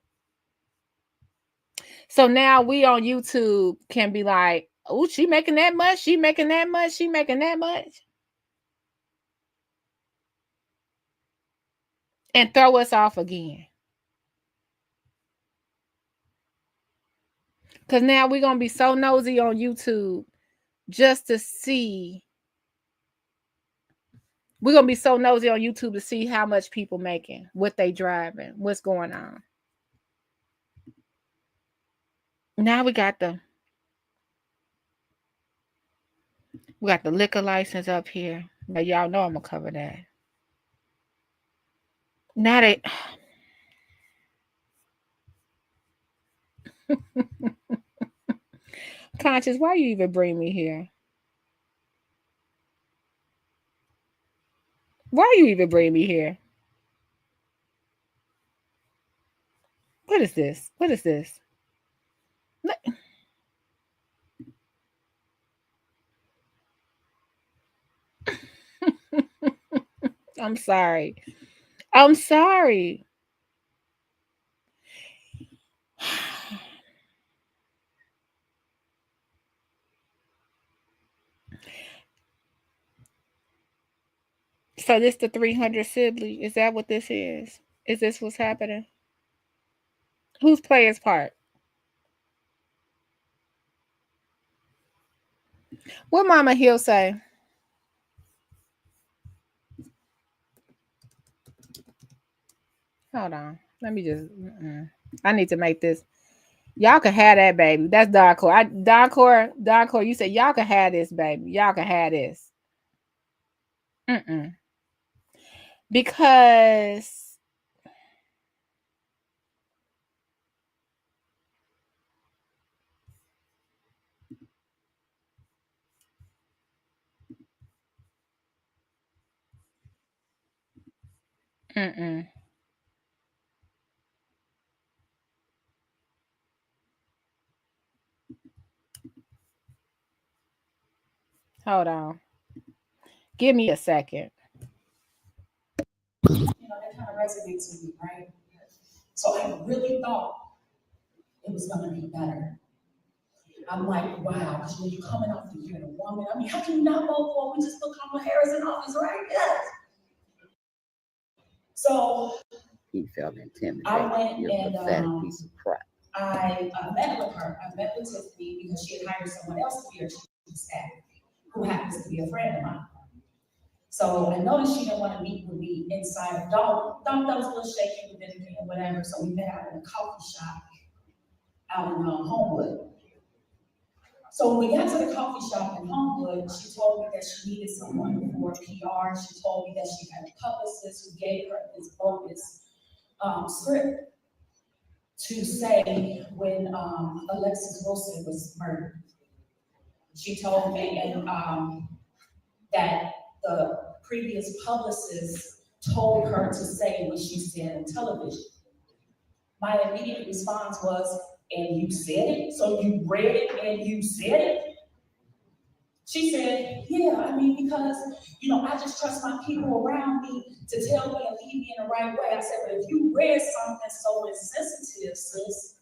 So now we on YouTube can be like, oh, she making that much, she making that much, she making that much. And throw us off again. Because now we're going to be so nosy on YouTube just to see. We're going to be so nosy on YouTube to see how much people making, what they driving, what's going on. Now we got the liquor license up here. Now y'all know I'm going to cover that. Now they... Conscious, why you even bring me here? Why you even bring me here? What is this? What is this? I'm sorry. I'm sorry. So this the 300 siblings. Is that what this is? Is this what's happening? Who's player's part? What Mama Hill say? Hold on. Let me just. I need to make this. Y'all can have that, baby. That's Doncor. Doncor. You said y'all can have this, baby. Y'all can have this. Because. Hold on. Give me a second. That kind of resonates with me, right? So I really thought it was going to be better. I'm like, wow, because when you're coming off the year, a woman, I mean, how can you not vote for? We just put Kamala Harris in office, right? Yes. So he felt intimidated. I went and piece of crap. I met with her. I met with Tiffany because she had hired someone else to be her chief of staff, who happens to be a friend of mine. So I noticed she didn't want to meet with me inside of Dolton. Dolton was a little shaky with anything or whatever, so we met out in a coffee shop out in Homewood. So when we got to the coffee shop in Homewood, she told me that she needed someone for PR. She told me that she had a publicist who gave her this bogus script to say when Alexis Wilson was murdered. She told me that the previous publicist told her to say what she said on television. My immediate response was, and you said it? So you read it and you said it? She said, yeah, I mean, because, I just trust my people around me to tell me and lead me in the right way. I said, but if you read something so insensitive, sis,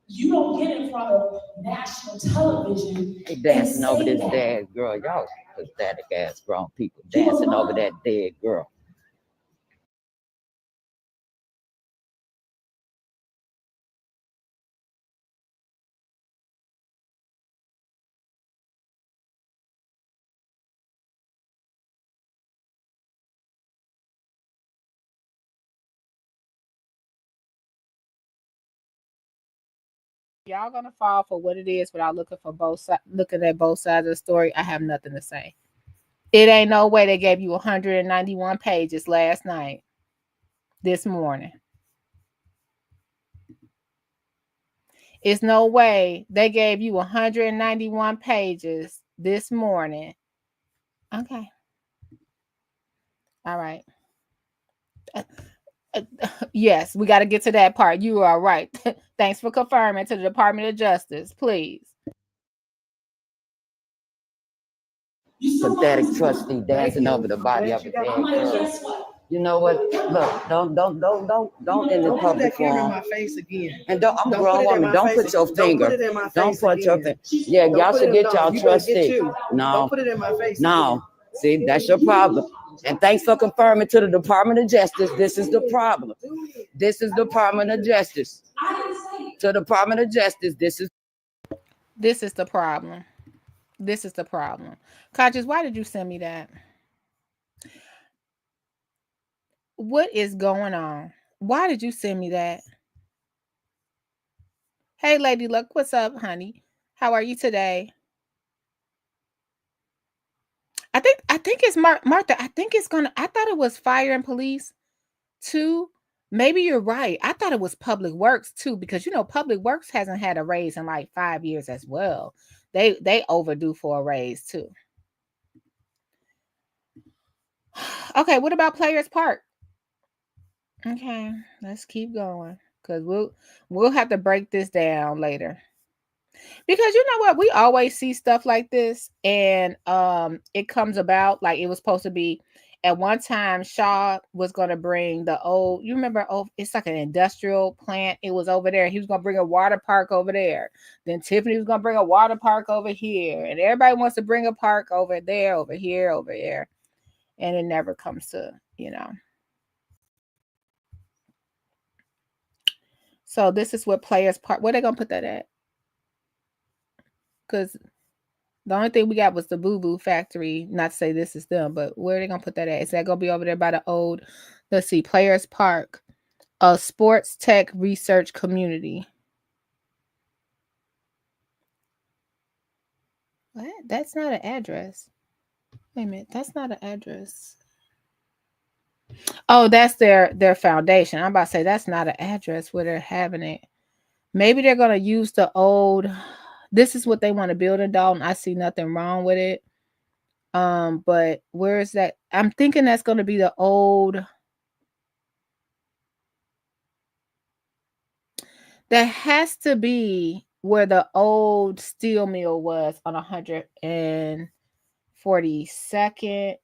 you don't get in front of national television. Dancing over this dead girl. Y'all pathetic ass grown people dancing over that dead girl. Y'all gonna fall for what it is without looking at both sides of the story. I have nothing to say. It ain't no way they gave you 191 pages last night, this morning. It's no way they gave you 191 pages this morning. Okay. All right. Yes, we got to get to that part. You are right. Thanks for confirming to the Department of Justice, please. Pathetic trustee dancing over the body of a dead girl. You know what? Look, don't in the public forum. And I'm grown woman. Don't put your finger. Don't put your finger. Yeah, y'all should get y'all trustee. No, put it in my face. No. See, that's your problem. And thanks for confirming to the Department of Justice. This is the problem. This is the Department of Justice. To the Department of Justice, this is the problem. This is the problem. Conscious, why did you send me that? What is going on? Why did you send me that? Hey, Lady Luck, what's up, honey? How are you today? I think it's Martha. I thought it was fire and police too. Maybe you're right. I thought it was public works too, because public works hasn't had a raise in like 5 years as well. They overdue for a raise too. Okay, what about Players Park? Okay, let's keep going, because we'll have to break this down later. Because you know what? We always see stuff like this, and it comes about like it was supposed to be. At one time, Shaw was going to bring you remember, it's like an industrial plant. It was over there. He was going to bring a water park over there. Then Tiffany was going to bring a water park over here. And everybody wants to bring a park over there, over here, over there. And it never comes to, So this is what Players Park. Where they gonna put that at? Because the only thing we got was the Boo Boo Factory. Not to say this is them, but where are they gonna put that at? Is that gonna be over there by the old? Let's see, Players Park, a sports tech research community. What? That's not an address. Wait a minute, that's not an address. Oh, that's their foundation. I'm about to say that's not an address where they're having it. Maybe they're gonna use the old. This is what they want to build in Dolton. I see nothing wrong with it. But where is that? I'm thinking that's gonna be the old. That has to be where the old steel mill was on 142nd.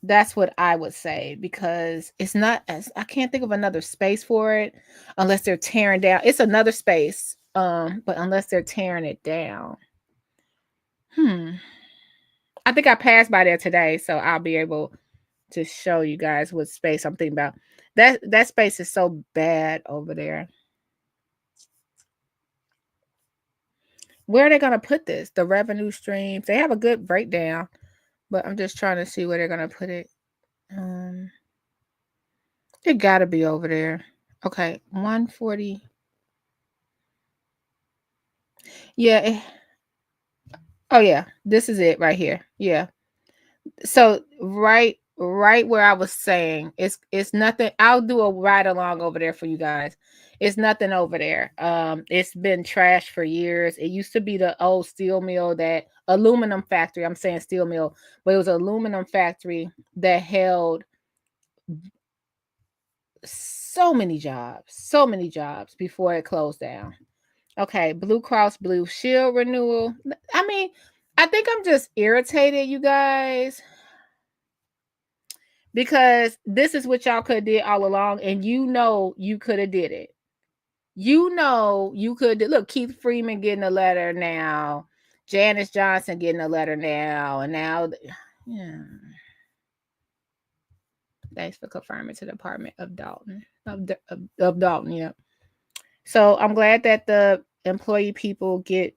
That's what I would say, because it's not as I can't think of another space for it unless they're tearing down. It's another space, but unless they're tearing it down. I think I passed by there today, so I'll be able to show you guys what space I'm thinking about. That space is so bad over there. Where are they going to put this? The revenue streams. They have a good breakdown, but I'm just trying to see where they're going to put it. It got to be over there. Okay, 140. Yeah. Oh, yeah. This is it right here. Yeah. So right where I was saying, it's nothing. I'll do a ride along over there for you guys. It's nothing over there. It's been trashed for years. It used to be the old steel mill, that aluminum factory. I'm saying steel mill, but it was an aluminum factory that held so many jobs before it closed down. Okay, Blue Cross Blue Shield renewal. I mean, I think I'm just irritated, you guys, because this is what y'all could have did all along, and you could have did it. You could look. Keith Freeman getting a letter now, Janice Johnson getting a letter now, and now, yeah. Thanks for confirming to the Department of Dolton of Dolton. Yeah. So I'm glad that the employee people the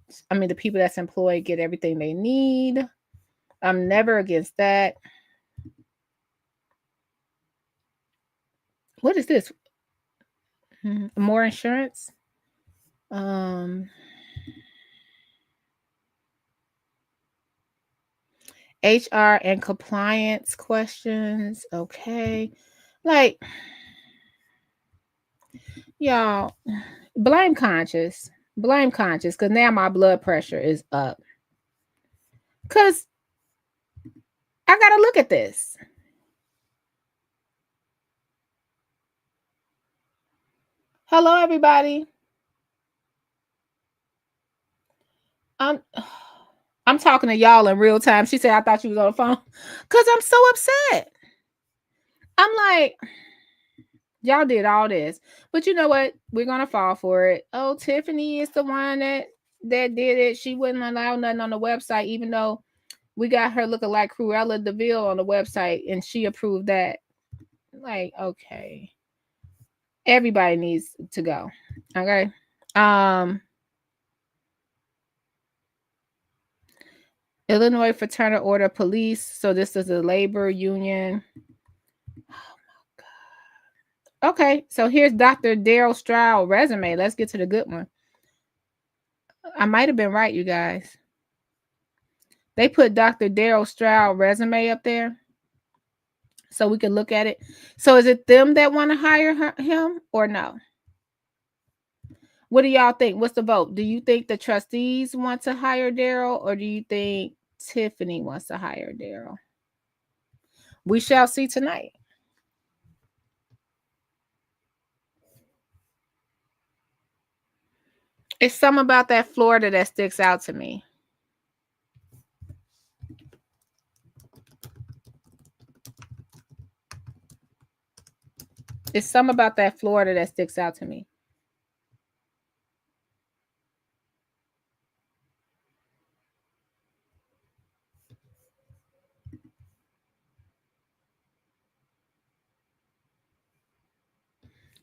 people that's employed get everything they need. I'm never against that. What is this? More insurance? HR and compliance questions. Okay. Like, y'all, blame conscious. Because now my blood pressure is up. Because I got to look at this. Hello, everybody. I'm talking to y'all in real time. She said, I thought you was on the phone. Because I'm so upset. I'm like, y'all did all this. But you know what? We're going to fall for it. Oh, Tiffany is the one that did it. She wouldn't allow nothing on the website, even though we got her looking like Cruella DeVille on the website, and she approved that. Like, okay. Everybody needs to go. Okay. Illinois Fraternal Order of Police. So this is a labor union. Oh my God. Okay, so here's Dr. Daryl Stroud resume. Let's get to the good one. I might have been right, you guys. They put Dr. Daryl Stroud resume up there so we can look at it. So is it them that want to hire him or no? What do y'all think? What's the vote? Do you think the trustees want to hire Daryl, or do you think Tiffany wants to hire Daryl? We shall see tonight. It's something about that Florida that sticks out to me. It's something about that Florida that sticks out to me.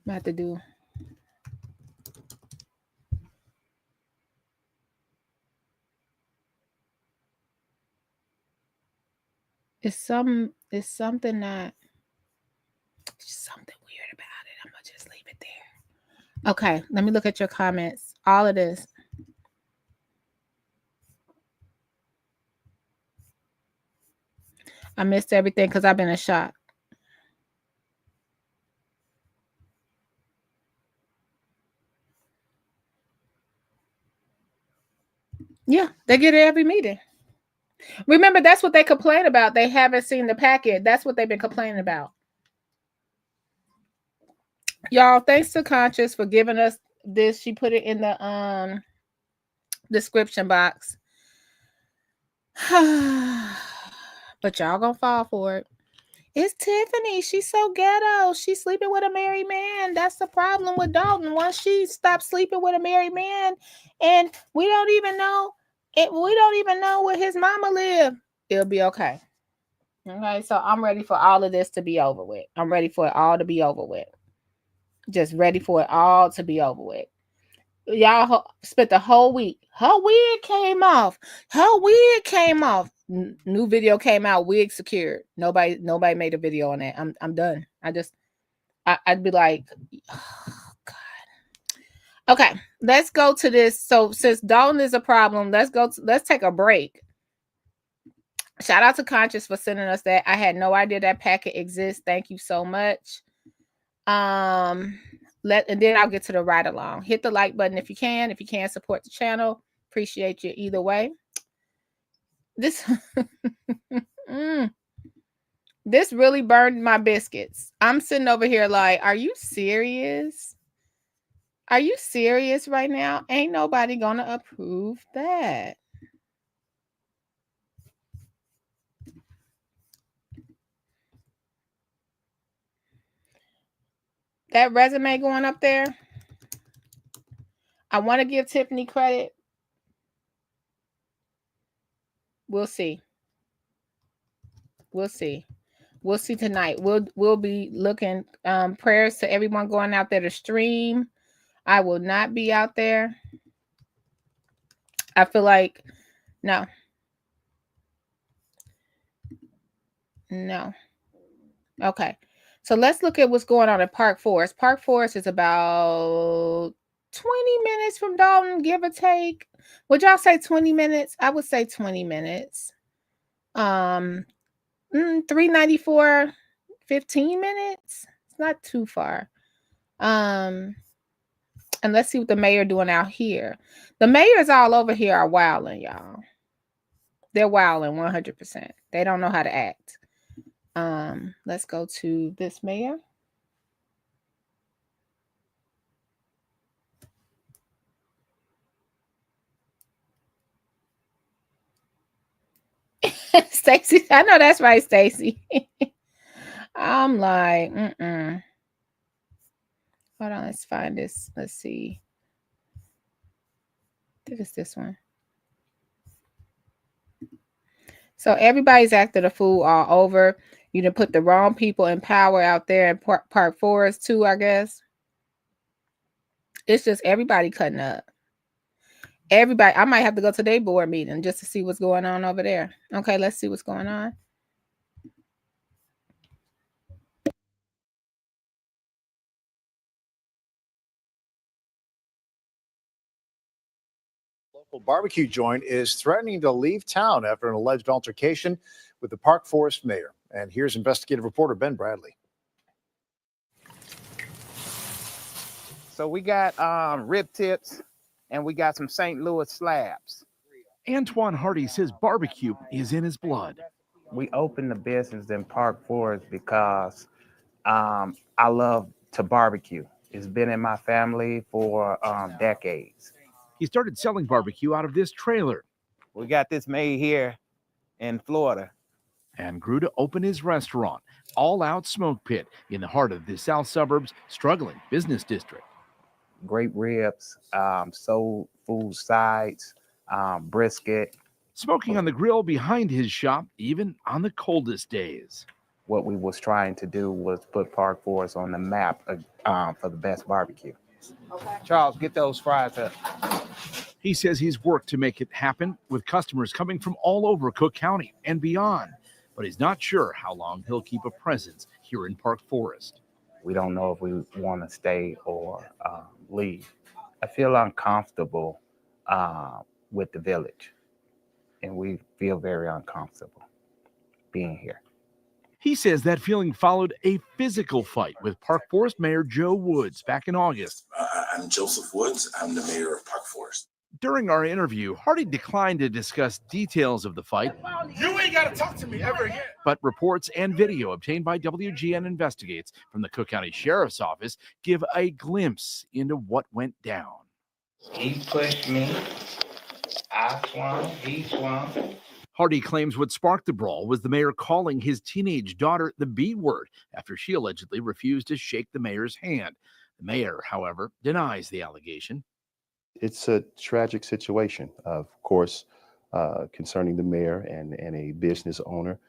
I have to do. It's something that something weird about it. I'm gonna just leave it there. Okay, let me look at your comments. All of this. I missed everything because I've been in shock. Yeah, they get it every meeting. Remember, that's what they complain about. They haven't seen the packet. That's what they've been complaining about. Y'all, thanks to Conscious for giving us this. She put it in the description box. But y'all gonna fall for it. It's Tiffany. She's so ghetto. She's sleeping with a married man. That's the problem with Dolton. Once she stops sleeping with a married man, and we don't even know where his mama live, it'll be okay. Okay, so I'm ready for all of this to be over with. I'm ready for it all to be over with. Just ready for it all to be over with. Y'all spent the whole week. Her wig came off. New video came out. Wig secured. Nobody made a video on that. I'm done. I'd be like, oh, God. Okay, let's go to this. So since Dolton is a problem, let's take a break. Shout out to Conscious for sending us that. I had no idea that packet exists. Thank you so much. And then I'll get to the ride along. Hit the like button if you can. If you can, support the channel. Appreciate you either way. This this really burned my biscuits. I'm sitting over here like, are you serious? Are you serious right now? Ain't nobody gonna approve that. That resume going up there. I want to give Tiffany credit. We'll see. We'll see tonight. We'll be looking. Prayers to everyone going out there to stream. I will not be out there. I feel like no. Okay. So let's look at what's going on at Park Forest. Park Forest is about 20 minutes from Dolton, give or take. Would y'all say 20 minutes? I would say 20 minutes. 394, 15 minutes. It's not too far. And let's see what the mayor doing out here. The mayors all over here are wilding, y'all. They're wilding 100%. They don't know how to act. Let's go to this mayor. Stacy, I know that's right, Stacy. I'm like, Hold on, let's find this. Let's see. I think it's this one. So everybody's acting a fool all over. You done put the wrong people in power out there in Park Forest too, I guess. It's just everybody cutting up. Everybody, I might have to go to their board meeting just to see what's going on over there. Okay, let's see what's going on. Local barbecue joint is threatening to leave town after an alleged altercation with the Park Forest mayor. And here's investigative reporter Ben Bradley. So we got rib tips and we got some St. Louis slabs. Antoine Hardy says barbecue is in his blood. We opened the business in Park Forest because I love to barbecue. It's been in my family for decades. He started selling barbecue out of this trailer. We got this made here in Florida. And grew to open his restaurant, All Out Smoke Pit, in the heart of the South Suburbs' struggling business district. Great ribs, soul food sides, brisket. Smoking on the grill behind his shop, even on the coldest days. what we was trying to do was put Park Forest on the map for the best barbecue. Okay. Charles, get those fries up. He says he's worked to make it happen with customers coming from all over Cook County and beyond, but he's not sure how long he'll keep a presence here in Park Forest. We don't know if we want to stay or leave. I feel uncomfortable with the village, and we feel very uncomfortable being here. He says that feeling followed a physical fight with Park Forest Mayor Joe Woods back in August. I'm Joseph Woods. I'm the mayor of Park Forest. During our interview, Hardy declined to discuss details of the fight. You ain't got to talk to me ever again. But reports and video obtained by WGN Investigates from the Cook County Sheriff's Office give a glimpse into what went down. He pushed me. I swung. He swung. Hardy claims what sparked the brawl was the mayor calling his teenage daughter the B word after she allegedly refused to shake the mayor's hand. The mayor, however, denies the allegation. It's a tragic situation, of course, concerning the mayor and a business owner.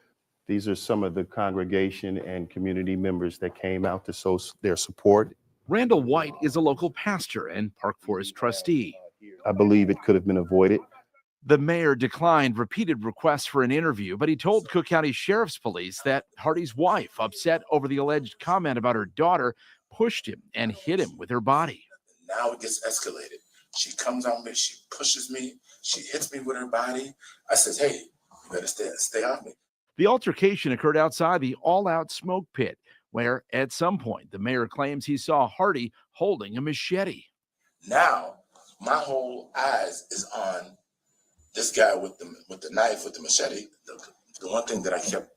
These are some of the congregation and community members that came out to show their support. Randall White is a local pastor and Park Forest trustee. I believe it could have been avoided. The mayor declined repeated requests for an interview, but he told Cook County Sheriff's Police that Hardy's wife, upset over the alleged comment about her daughter, pushed him and hit him with her body. Now it gets escalated. She comes on me, she pushes me, she hits me with her body. I says, hey, you better stay off me. The altercation occurred outside the all-out smoke pit, where at some point the mayor claims he saw Hardy holding a machete. Now my whole eyes is on this guy with the knife, with the machete. The one thing that I kept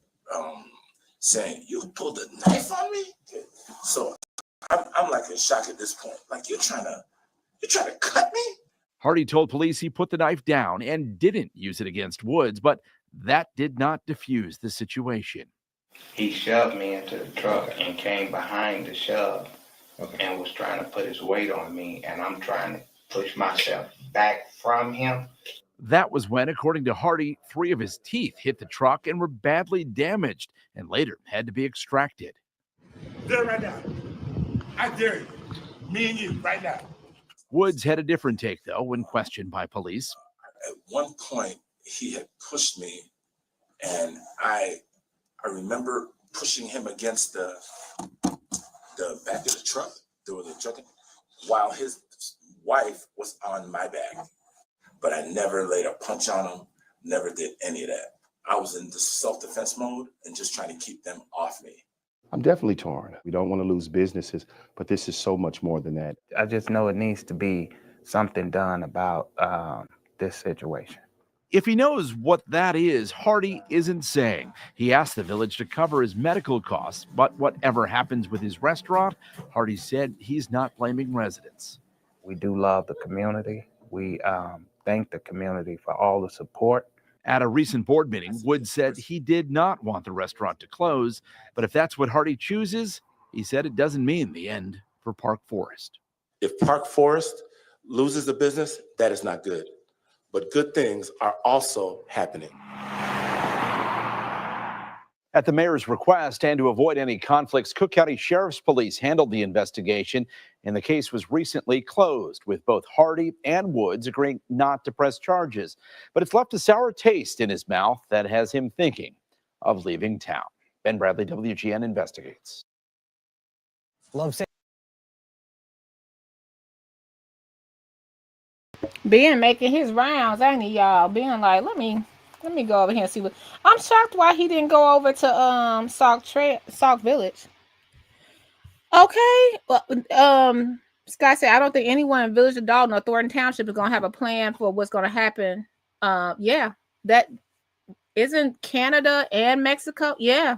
saying, you pulled a knife on me? So I'm like in shock at this point. Like, you're trying to cut me? Hardy told police he put the knife down and didn't use it against Woods, but that did not diffuse the situation. He shoved me into the truck and came behind the shove and was trying to put his weight on me, and I'm trying to push myself back from him. That was when, according to Hardy, 3 of his teeth hit the truck and were badly damaged and later had to be extracted. There right now. I dare you. Me and you right now. Woods had a different take, though, when questioned by police. At one point, he had pushed me, and I remember pushing him against the back of the truck, while his wife was on my back. But I never laid a punch on him, never did any of that. I was in the self-defense mode and just trying to keep them off me. I'm definitely torn. We don't want to lose businesses, but this is so much more than that. I just know it needs to be something done about this situation. If he knows what that is, Hardy isn't saying. He asked the village to cover his medical costs, but whatever happens with his restaurant, Hardy said he's not blaming residents. We do love the community. We thank the community for all the support. At a recent board meeting, Woods said he did not want the restaurant to close, but if that's what Hardy chooses, he said it doesn't mean the end for Park Forest. If Park Forest loses the business, that is not good. But good things are also happening. At the mayor's request and to avoid any conflicts, Cook County Sheriff's Police handled the investigation, and the case was recently closed, with both Hardy and Woods agreeing not to press charges. But it's left a sour taste in his mouth that has him thinking of leaving town. Ben Bradley, WGN Investigates. Love saying. Ben making his rounds, ain't he, y'all? Ben like, let me go over here and see what. I'm shocked why he didn't go over to Sauk Village. Okay. Well, Scott said, I don't think anyone in Village of Dolton or Thornton Township is gonna have a plan for what's gonna happen. Yeah, that isn't Canada and Mexico. Yeah,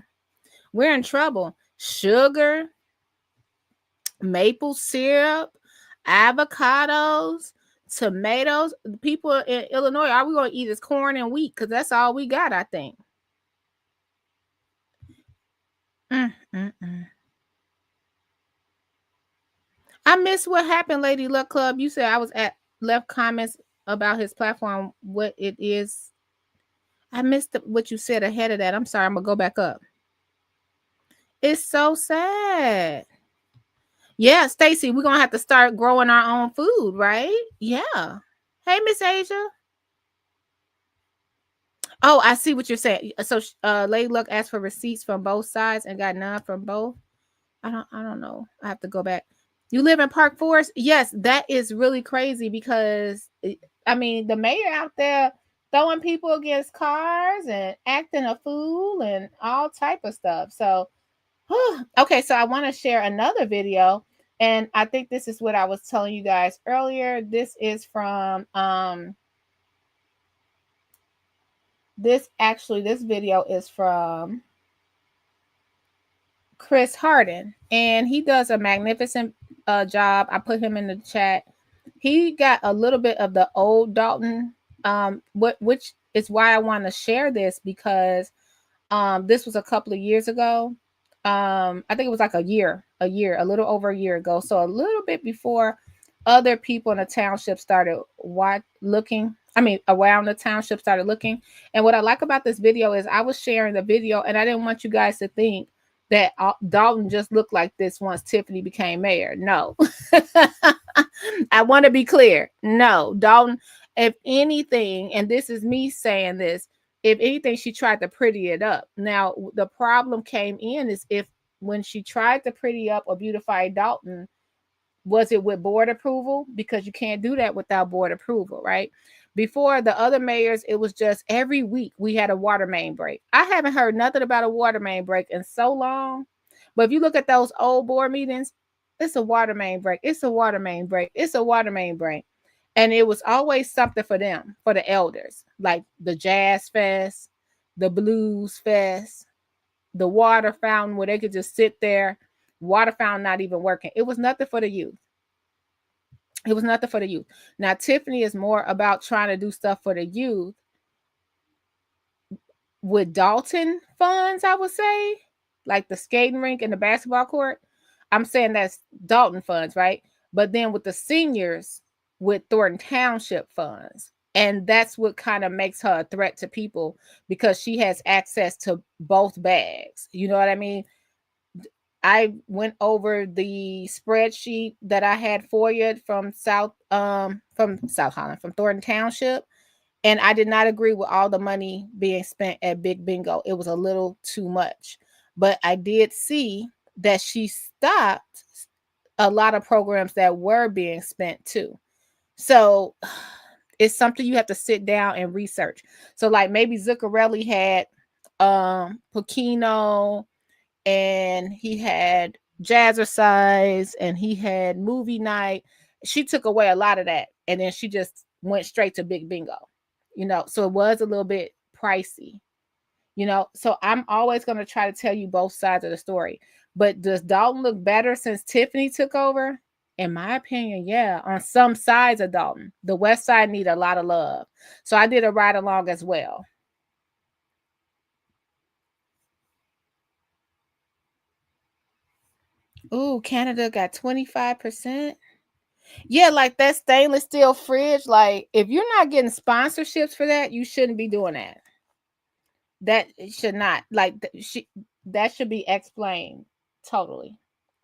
we're in trouble. Sugar, maple syrup, avocados, tomatoes. People in Illinois, are we going to eat is corn and wheat? Because that's all we got, I think. I miss what happened, Lady Luck Club. You said I was left comments about his platform, what it is. I missed what you said ahead of that. I'm sorry. I'm going to go back up. It's so sad. Yeah, Stacy, we're gonna have to start growing our own food, right? Yeah. Hey, Miss Asia. Oh, I see what you're saying. So, Lady Luck asked for receipts from both sides and got none from both. I don't know. I have to go back. You live in Park Forest? Yes, that is really crazy because I mean the mayor out there throwing people against cars and acting a fool and all type of stuff. So, okay, so I want to share another video, and I think this is what I was telling you guys earlier. This is from this video is from Chris Harden, and he does a magnificent job. I put him in the chat. He got a little bit of the old Dolton, which is why I want to share this, because this was a couple of years ago. I think it was like a little over a year ago. So a little bit before other people in the township started looking. I mean, around the township started looking. And what I like about this video is I was sharing the video, and I didn't want you guys to think that Dolton just looked like this once Tiffany became mayor. No. I want to be clear. No, Dolton, if anything, and this is me saying this, if anything, she tried to pretty it up. Now, the problem came in is when she tried to pretty up or beautify Dolton, was it with board approval? Because you can't do that without board approval, right? Before the other mayors, it was just every week we had a water main break. I haven't heard nothing about a water main break in so long. But if you look at those old board meetings, it's a water main break. It's a water main break. It's a water main break. And it was always something for them, for the elders, like the jazz fest, the blues fest, the water fountain where they could just sit there, water fountain not even working. It was nothing for the youth. It was nothing for the youth. Now, Tiffany is more about trying to do stuff for the youth with Dolton funds, I would say, like the skating rink and the basketball court. I'm saying that's Dolton funds, right? But then with the seniors, with Thornton Township funds. And that's what kind of makes her a threat to people, because she has access to both bags. You know what I mean? I went over the spreadsheet that I had for you from Thornton Township, and I did not agree with all the money being spent at Big Bingo. It was a little too much, but I did see that she stopped a lot of programs that were being spent too. So it's something you have to sit down and research. So like maybe Zuccarelli had Pokino, and he had Jazzercise, and he had movie night. She took away a lot of that, and then she just went straight to Big Bingo, so it was a little bit pricey, so I'm always going to try to tell you both sides of the story. But does Dolton look better since Tiffany took over? In my opinion, yeah, on some sides of Dolton. The west side need a lot of love. So I did a ride along as well. Ooh, Canada got 25%. Yeah, like that stainless steel fridge. Like, if you're not getting sponsorships for that, you shouldn't be doing that. That should not, like, that should be explained totally.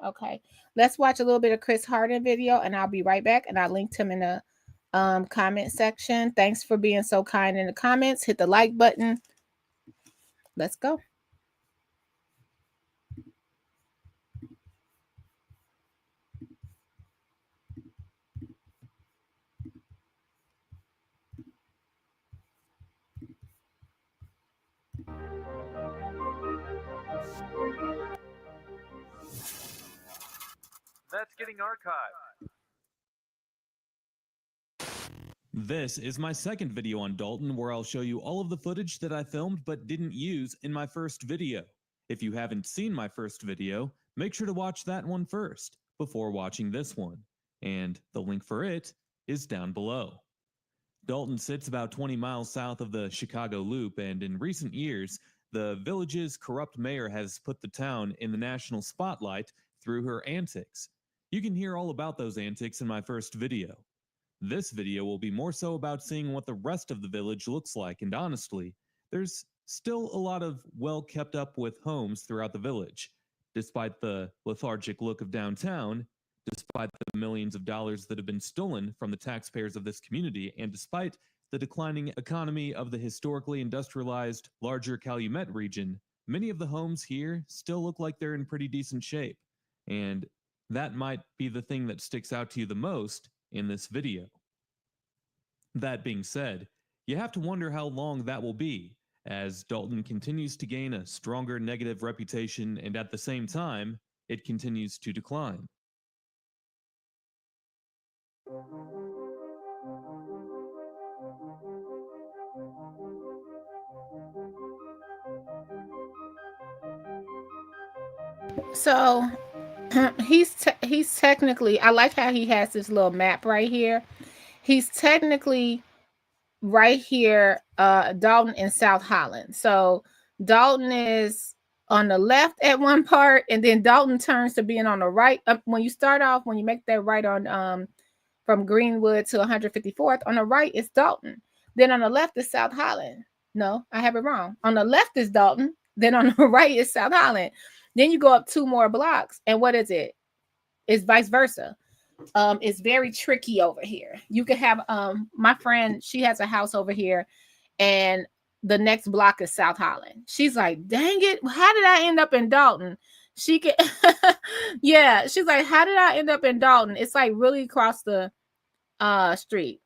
Okay, let's watch a little bit of Chris Harden video, and I'll be right back. And I linked him in the comment section. Thanks for being so kind in the comments. Hit the like button. Let's go. That's getting archived. This is my second video on Dolton, where I'll show you all of the footage that I filmed but didn't use in my first video. If you haven't seen my first video, make sure to watch that one first before watching this one, and the link for it is down below. Dolton sits about 20 miles south of the Chicago Loop, and in recent years, the village's corrupt mayor has put the town in the national spotlight through her antics. You can hear all about those antics in my first video. This video will be more so about seeing what the rest of the village looks like, and honestly, there's still a lot of well kept up with homes throughout the village. despite the lethargic look of downtown, despite the millions of dollars that have been stolen from the taxpayers of this community, and despite the declining economy of the historically industrialized, larger Calumet region, many of the homes here still look like they're in pretty decent shape. And that might be the thing that sticks out to you the most in this video. That being said, you have to wonder how long that will be, as Dolton continues to gain a stronger negative reputation and at the same time, it continues to decline. So he's technically, I like how he has this little map right here. He's technically right here, Dolton and South Holland. So Dolton is on the left at one part, and then Dolton turns to being on the right. When you start off, when you make that right on from Greenwood to 154th, on the right is Dolton. Then on the left is South Holland. No, I have it wrong. On the left is Dolton. Then on the right is South Holland. Then you go up 2 more blocks, and what is it? It's vice versa. It's very tricky over here. You could have my friend, she has a house over here, and the next block is South Holland. She's like, dang it, how did I end up in Dolton? She could yeah, she's like, how did I end up in Dolton? It's like really across the street.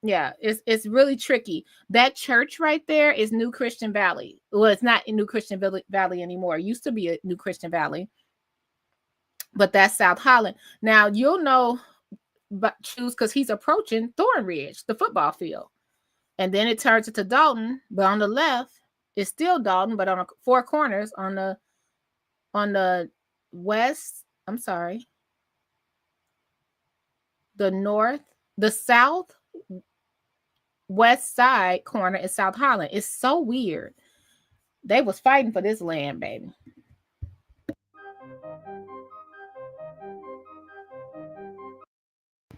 Yeah, it's really tricky. That church right there is New Christian Valley. Well, it's not in New Christian Valley anymore. It used to be a New Christian Valley, but that's South Holland. Now you'll know, but choose because he's approaching Thornridge, the football field, and then it turns into Dolton. But on the left, it's still Dolton, but on the 4 corners on the west. I'm sorry, the north, the south. West side corner is South Holland. It's so weird. They was fighting for this land, baby.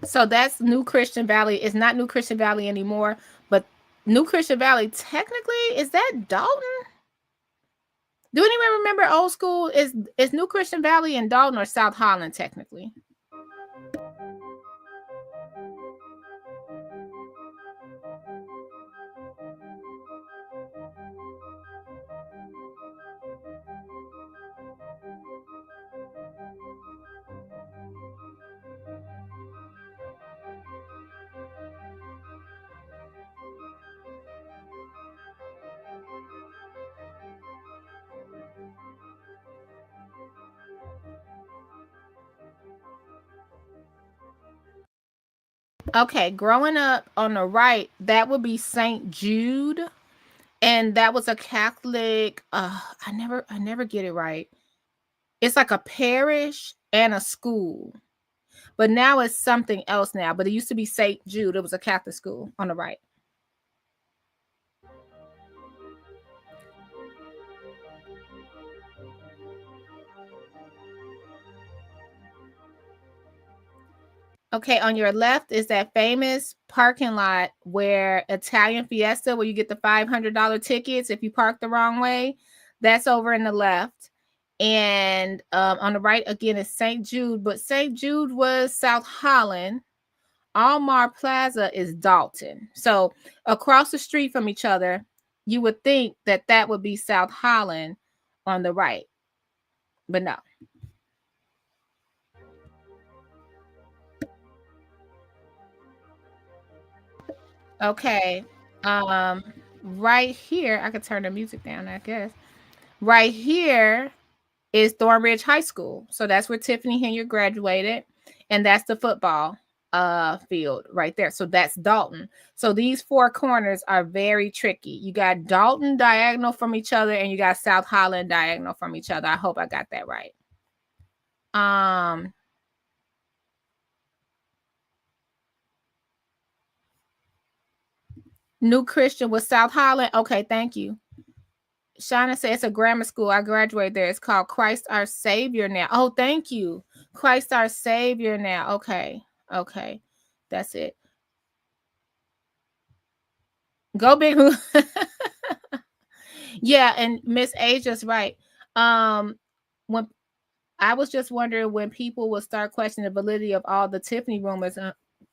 So that's New Christian Valley. It's not New Christian Valley anymore, but New Christian Valley technically, is that Dolton? Do anyone remember old school? Is New Christian Valley in Dolton or South Holland technically? Okay, growing up on the right, that would be St. Jude, and that was a Catholic. I never get it right. It's like a parish and a school, but now it's something else now. But it used to be St. Jude. It was a Catholic school on the right. Okay, on your left is that famous parking lot where Italian Fiesta, where you get the $500 tickets if you park the wrong way. That's over in the left. And on the right, again, is St. Jude. But St. Jude was South Holland. Almar Plaza is Dolton. So across the street from each other, you would think that that would be South Holland on the right. But no. Okay. Right here, I could turn the music down, I guess. Right here is Thornridge High School. So that's where Tiffany Henry graduated. And that's the football field right there. So that's Dolton. So these 4 corners are very tricky. You got Dolton diagonal from each other, and you got South Holland diagonal from each other. I hope I got that right. New Christian was South Holland. Okay, thank you. Shauna said it's a grammar school. I graduated there. It's called Christ Our Savior now. Oh, thank you. Christ Our Savior now. Okay. Okay. That's it. Go big. Yeah, and Miss Asia's right. When I was just wondering when people will start questioning the validity of all the Tiffany rumors,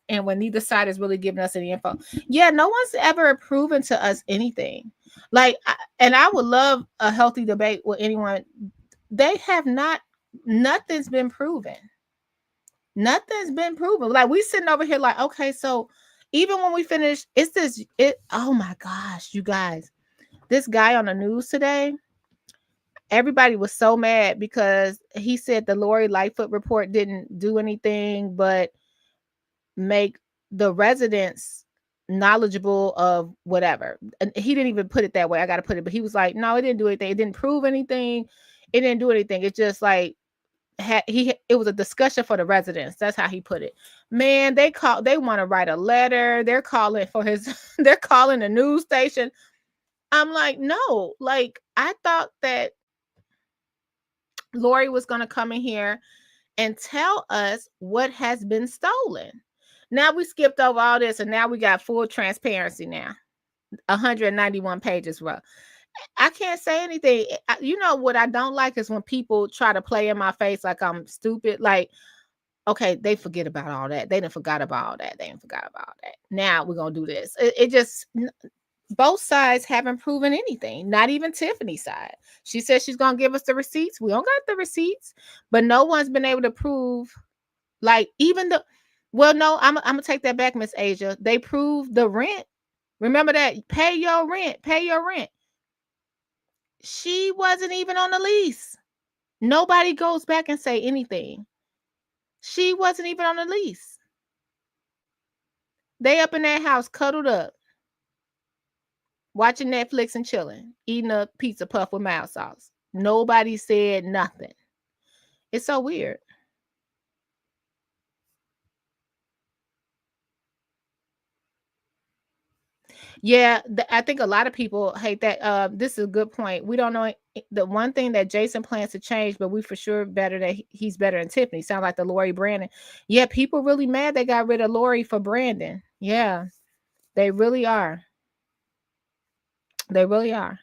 and when neither side is really giving us any info. Yeah, no one's ever proven to us anything. Like, and I would love a healthy debate with anyone. They have not. Nothing's been proven. Nothing's been proven. Like, we sitting over here like, okay, so even when we finish, oh my gosh, you guys, this guy on the news today, everybody was so mad because he said the Lori Lightfoot report didn't do anything but make the residents knowledgeable of whatever. And he didn't even put it that way. I got to put it, but he was like, no, it didn't do anything. It didn't prove anything. It didn't do anything. It just like, it was a discussion for the residents. That's how he put it. Man, they want to write a letter. They're calling for they're calling the news station. I'm like, no, like, I thought that Lori was going to come in here and tell us what has been stolen. Now we skipped over all this, and now we got full transparency now. 191 pages, bro. I can't say anything. You know what I don't like is when people try to play in my face like I'm stupid. Like, okay, they forget about all that. They didn't forgot about all that. They didn't forgot about all that. Now we're going to do this. It just, both sides haven't proven anything. Not even Tiffany's side. She said she's going to give us the receipts. We don't got the receipts, but no one's been able to prove, like, even the, well, no, I'm going to take that back, Miss Asia. They proved the rent. Remember that? Pay your rent. Pay your rent. She wasn't even on the lease. Nobody goes back and say anything. She wasn't even on the lease. They up in that house, cuddled up, watching Netflix and chilling, eating a pizza puff with mild sauce. Nobody said nothing. It's so weird. Yeah, I think a lot of people hate that. This is a good point. We don't know the one thing that Jason plans to change, but we for sure better that he's better than Tiffany. Sound like the Lori Brandon. Yeah, people really mad they got rid of Lori for Brandon. Yeah, they really are. They really are.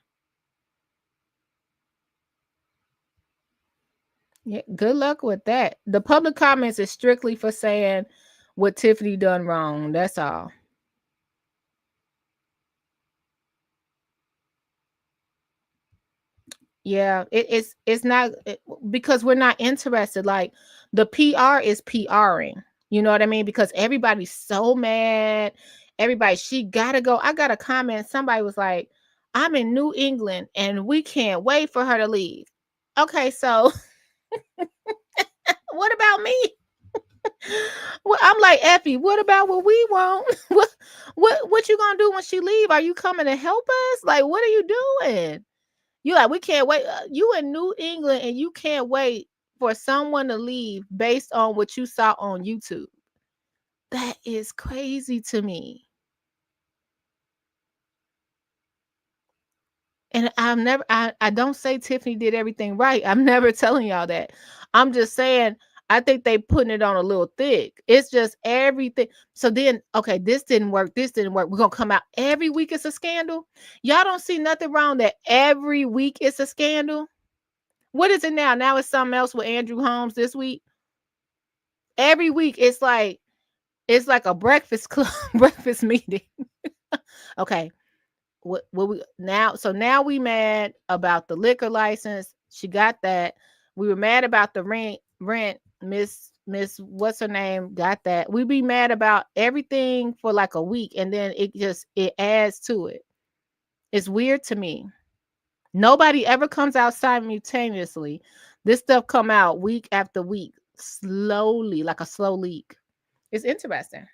Yeah, good luck with that. The public comments is strictly for saying what Tiffany done wrong. That's all. Yeah, it's not because we're not interested. Like, the PR is PRing. You know what I mean? Because everybody's so mad. Everybody, she gotta go. I got a comment. Somebody was like, I'm in New England and we can't wait for her to leave. Okay, so what about me? Well, I'm like, Effie, what about what we want? What you gonna do when she leave? Are you coming to help us? Like, what are you doing? You like, we can't wait. You in New England and you can't wait for someone to leave based on what you saw on YouTube. That is crazy to me. And I don't say Tiffany did everything right. I'm never telling y'all that. I'm just saying, I think they putting it on a little thick. It's just everything. So then, okay, this didn't work. This didn't work. We're going to come out every week. It's a scandal. Y'all don't see nothing wrong that every week it's a scandal. What is it now? Now it's something else with Andrew Holmes this week. Every week it's like a breakfast club, breakfast meeting. Okay. What we now? So now we mad about the liquor license. She got that. We were mad about the rent. Miss what's her name got that. We be mad about everything for like a week, and then it adds to it. It's weird to me. Nobody ever comes out simultaneously. This stuff come out week after week, slowly, like a slow leak. It's interesting.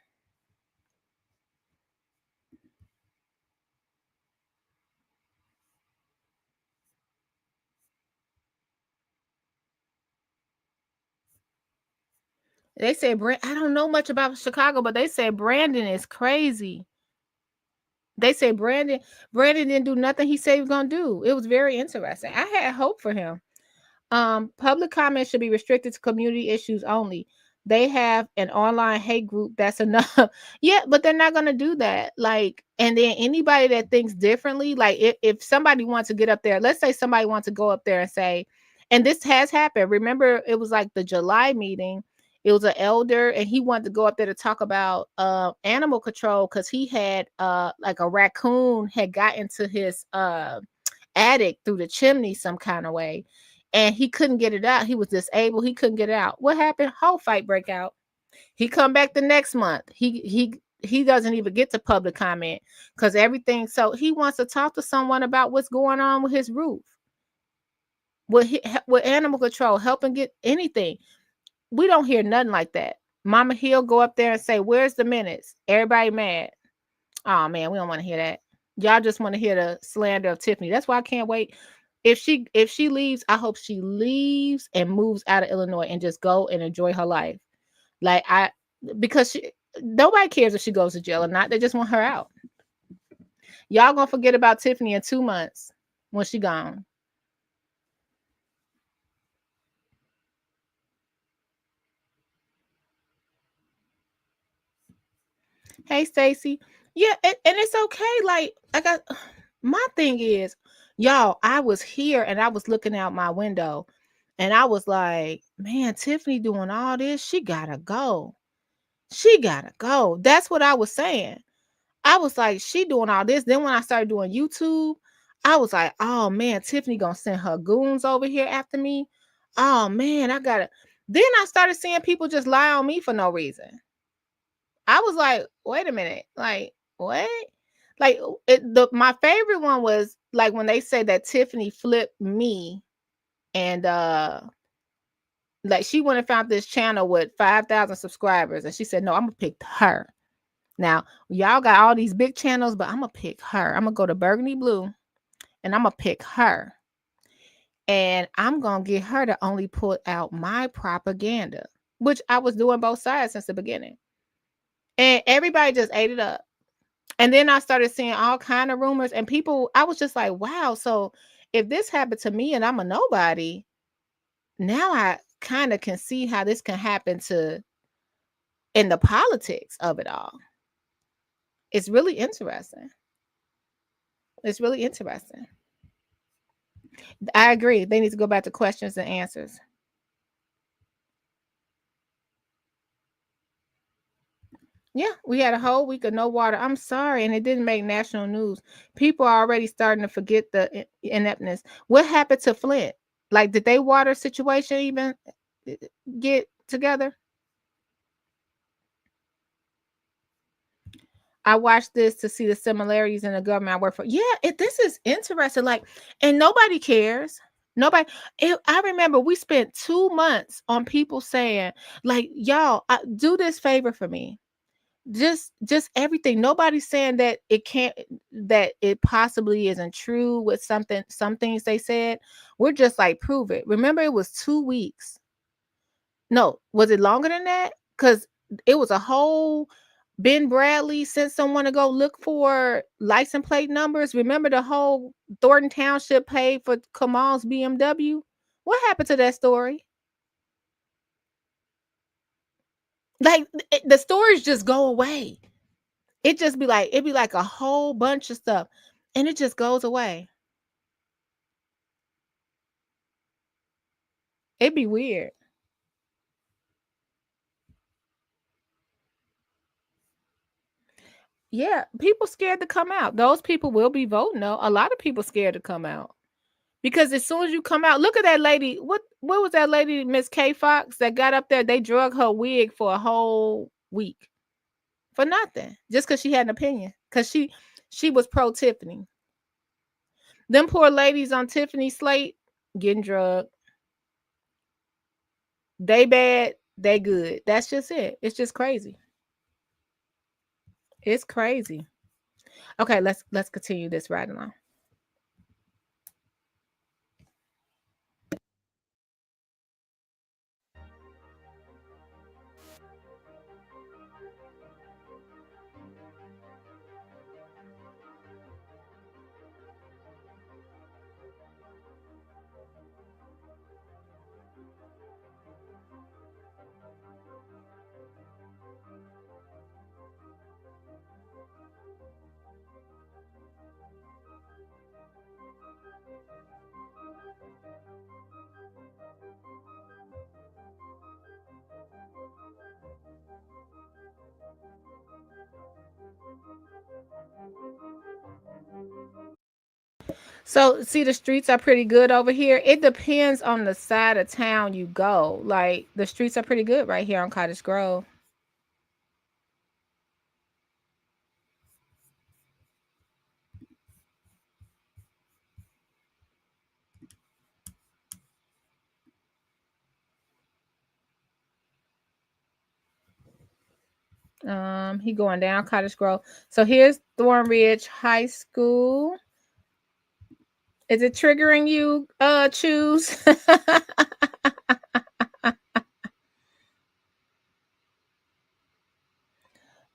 They said, I don't know much about Chicago, but they said Brandon is crazy. They say Brandon didn't do nothing he said he was going to do. It was very interesting. I had hope for him. Public comment should be restricted to community issues only. They have an online hate group. That's enough. Yeah, but they're not going to do that. Like, and then anybody that thinks differently, like if somebody wants to get up there, let's say somebody wants to go up there and say, And this has happened. Remember, it was like the July meeting. It was an elder, and he wanted to go up there to talk about animal control because he had like a raccoon had got into his attic through the chimney some kind of way, and he couldn't get it out. He was disabled. He couldn't get it out. What happened? Whole fight break out. He come back the next month. He doesn't even get to public comment because everything. So he wants to talk to someone about what's going on with his roof. With animal control, helping get anything. We don't hear nothing like that. Mama Hill go up there and say, "Where's the minutes?" Everybody mad. Oh man, we don't want to hear that. Y'all just want to hear the slander of Tiffany. That's why I can't wait. If she leaves, I hope she leaves and moves out of Illinois and just go and enjoy her life. Like because nobody cares if she goes to jail or not. They just want her out. Y'all gonna forget about Tiffany in 2 months when she gone. Hey, Stacy. Yeah, and it's okay. Like, I got my thing is, y'all, I was here and I was looking out my window and I was like, man, Tiffany doing all this. She gotta go. She gotta go. That's what I was saying. I was like, she doing all this. Then when I started doing YouTube, I was like, oh man, Tiffany gonna send her goons over here after me. Oh man, I gotta. Then I started seeing people just lie on me for no reason. I was like, wait a minute, like what? Like my favorite one was like when they said that Tiffany flipped me and like she went and found this channel with 5,000 subscribers and she said, no, I'm gonna pick her. Now y'all got all these big channels, but I'm gonna pick her. I'm gonna go to Burgundy Blue and I'm gonna pick her. And I'm gonna get her to only put out my propaganda, which I was doing both sides since the beginning. And everybody just ate it up. And then I started seeing all kind of rumors and people, I was just like, wow. So if this happened to me and I'm a nobody, now I kind of can see how this can happen in the politics of it all. It's really interesting. It's really interesting. I agree. They need to go back to questions and answers. Yeah, we had a whole week of no water. I'm sorry, and it didn't make national news. People are already starting to forget the ineptness. What happened to Flint? Like, did they water situation even get together? I watched this to see the similarities in the government I work for. Yeah, this is interesting. Like, and nobody cares. Nobody. I remember we spent 2 months on people saying, like, y'all, do this favor for me. Just everything. Nobody's saying that it possibly isn't true with some things they said. We're just like, prove it. Remember, it was 2 weeks. No, was it longer than that? Because it was a whole Ben Bradley sent someone to go look for license plate numbers. Remember the whole Thornton Township paid for Kamal's BMW? What happened to that story? Like, the stories just go away. It'd be like a whole bunch of stuff and it just goes away. It'd be weird. Yeah, people scared to come out. Those people will be voting though. A lot of people scared to come out. Because as soon as you come out, look at that lady. What was that lady, Miss K Fox, that got up there? They drug her wig for a whole week. For nothing. Just because she had an opinion. Because she was pro Tiffany. Them poor ladies on Tiffany's slate getting drugged. They bad, they good. That's just it. It's just crazy. It's crazy. Okay, let's continue this right along. So see, the streets are pretty good over here. It depends on the side of town you go. Like the streets are pretty good right here on Cottage Grove. He going down Cottage Grove. So here's Thornridge High School. Is it triggering you, Choose?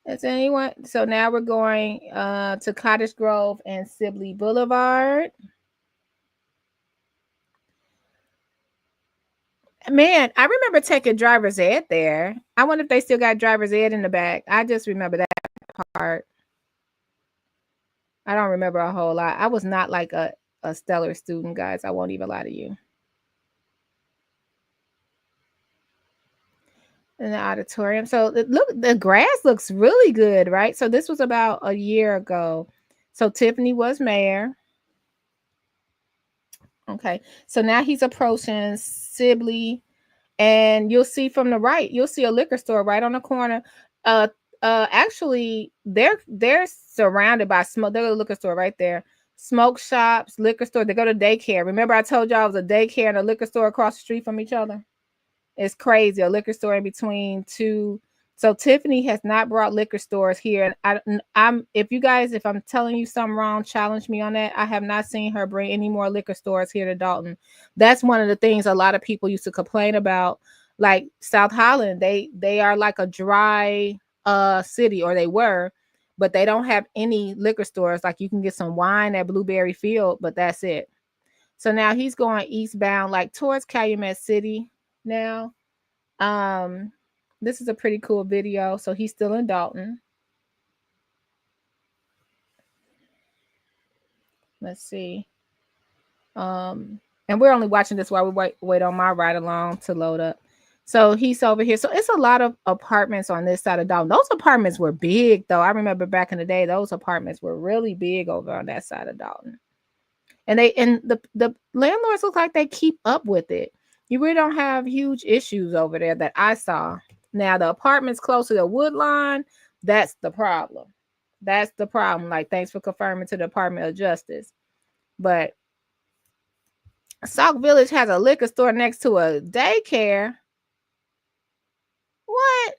Is anyone? So now we're going to Cottage Grove and Sibley Boulevard. Man, I remember taking driver's ed there. I wonder if they still got driver's ed in the back. I just remember that part. I don't remember a whole lot. I was not like a stellar student, guys. I won't even lie to you. In the auditorium. So look, the grass looks really good, right? So this was about a year ago. So Tiffany was mayor. Okay. So now he's approaching Sibley, and you'll see from the right, you'll see a liquor store right on the corner. Actually, they're surrounded by smoke. There's a liquor store right there. Smoke shops, liquor store. They go to daycare. Remember, I told y'all it was a daycare and a liquor store across the street from each other. It's crazy. A liquor store in between two. So Tiffany has not brought liquor stores here. And if I'm telling you something wrong, challenge me on that. I have not seen her bring any more liquor stores here to Dolton. That's one of the things a lot of people used to complain about. Like South Holland, they are like a dry city, or they were, but they don't have any liquor stores. Like you can get some wine at Blueberry Field, but that's it. So now he's going eastbound, like towards Calumet City now. This is a pretty cool video. So he's still in Dolton. Let's see. And we're only watching this while we wait on my ride along to load up. So he's over here. So it's a lot of apartments on this side of Dolton. Those apartments were big, though. I remember back in the day, those apartments were really big over on that side of Dolton. And the landlords look like they keep up with it. You really don't have huge issues over there that I saw. Now, the apartments close to the Woodline, that's the problem. That's the problem. Like, thanks for confirming to the Department of Justice. But Sauk Village has a liquor store next to a daycare. What?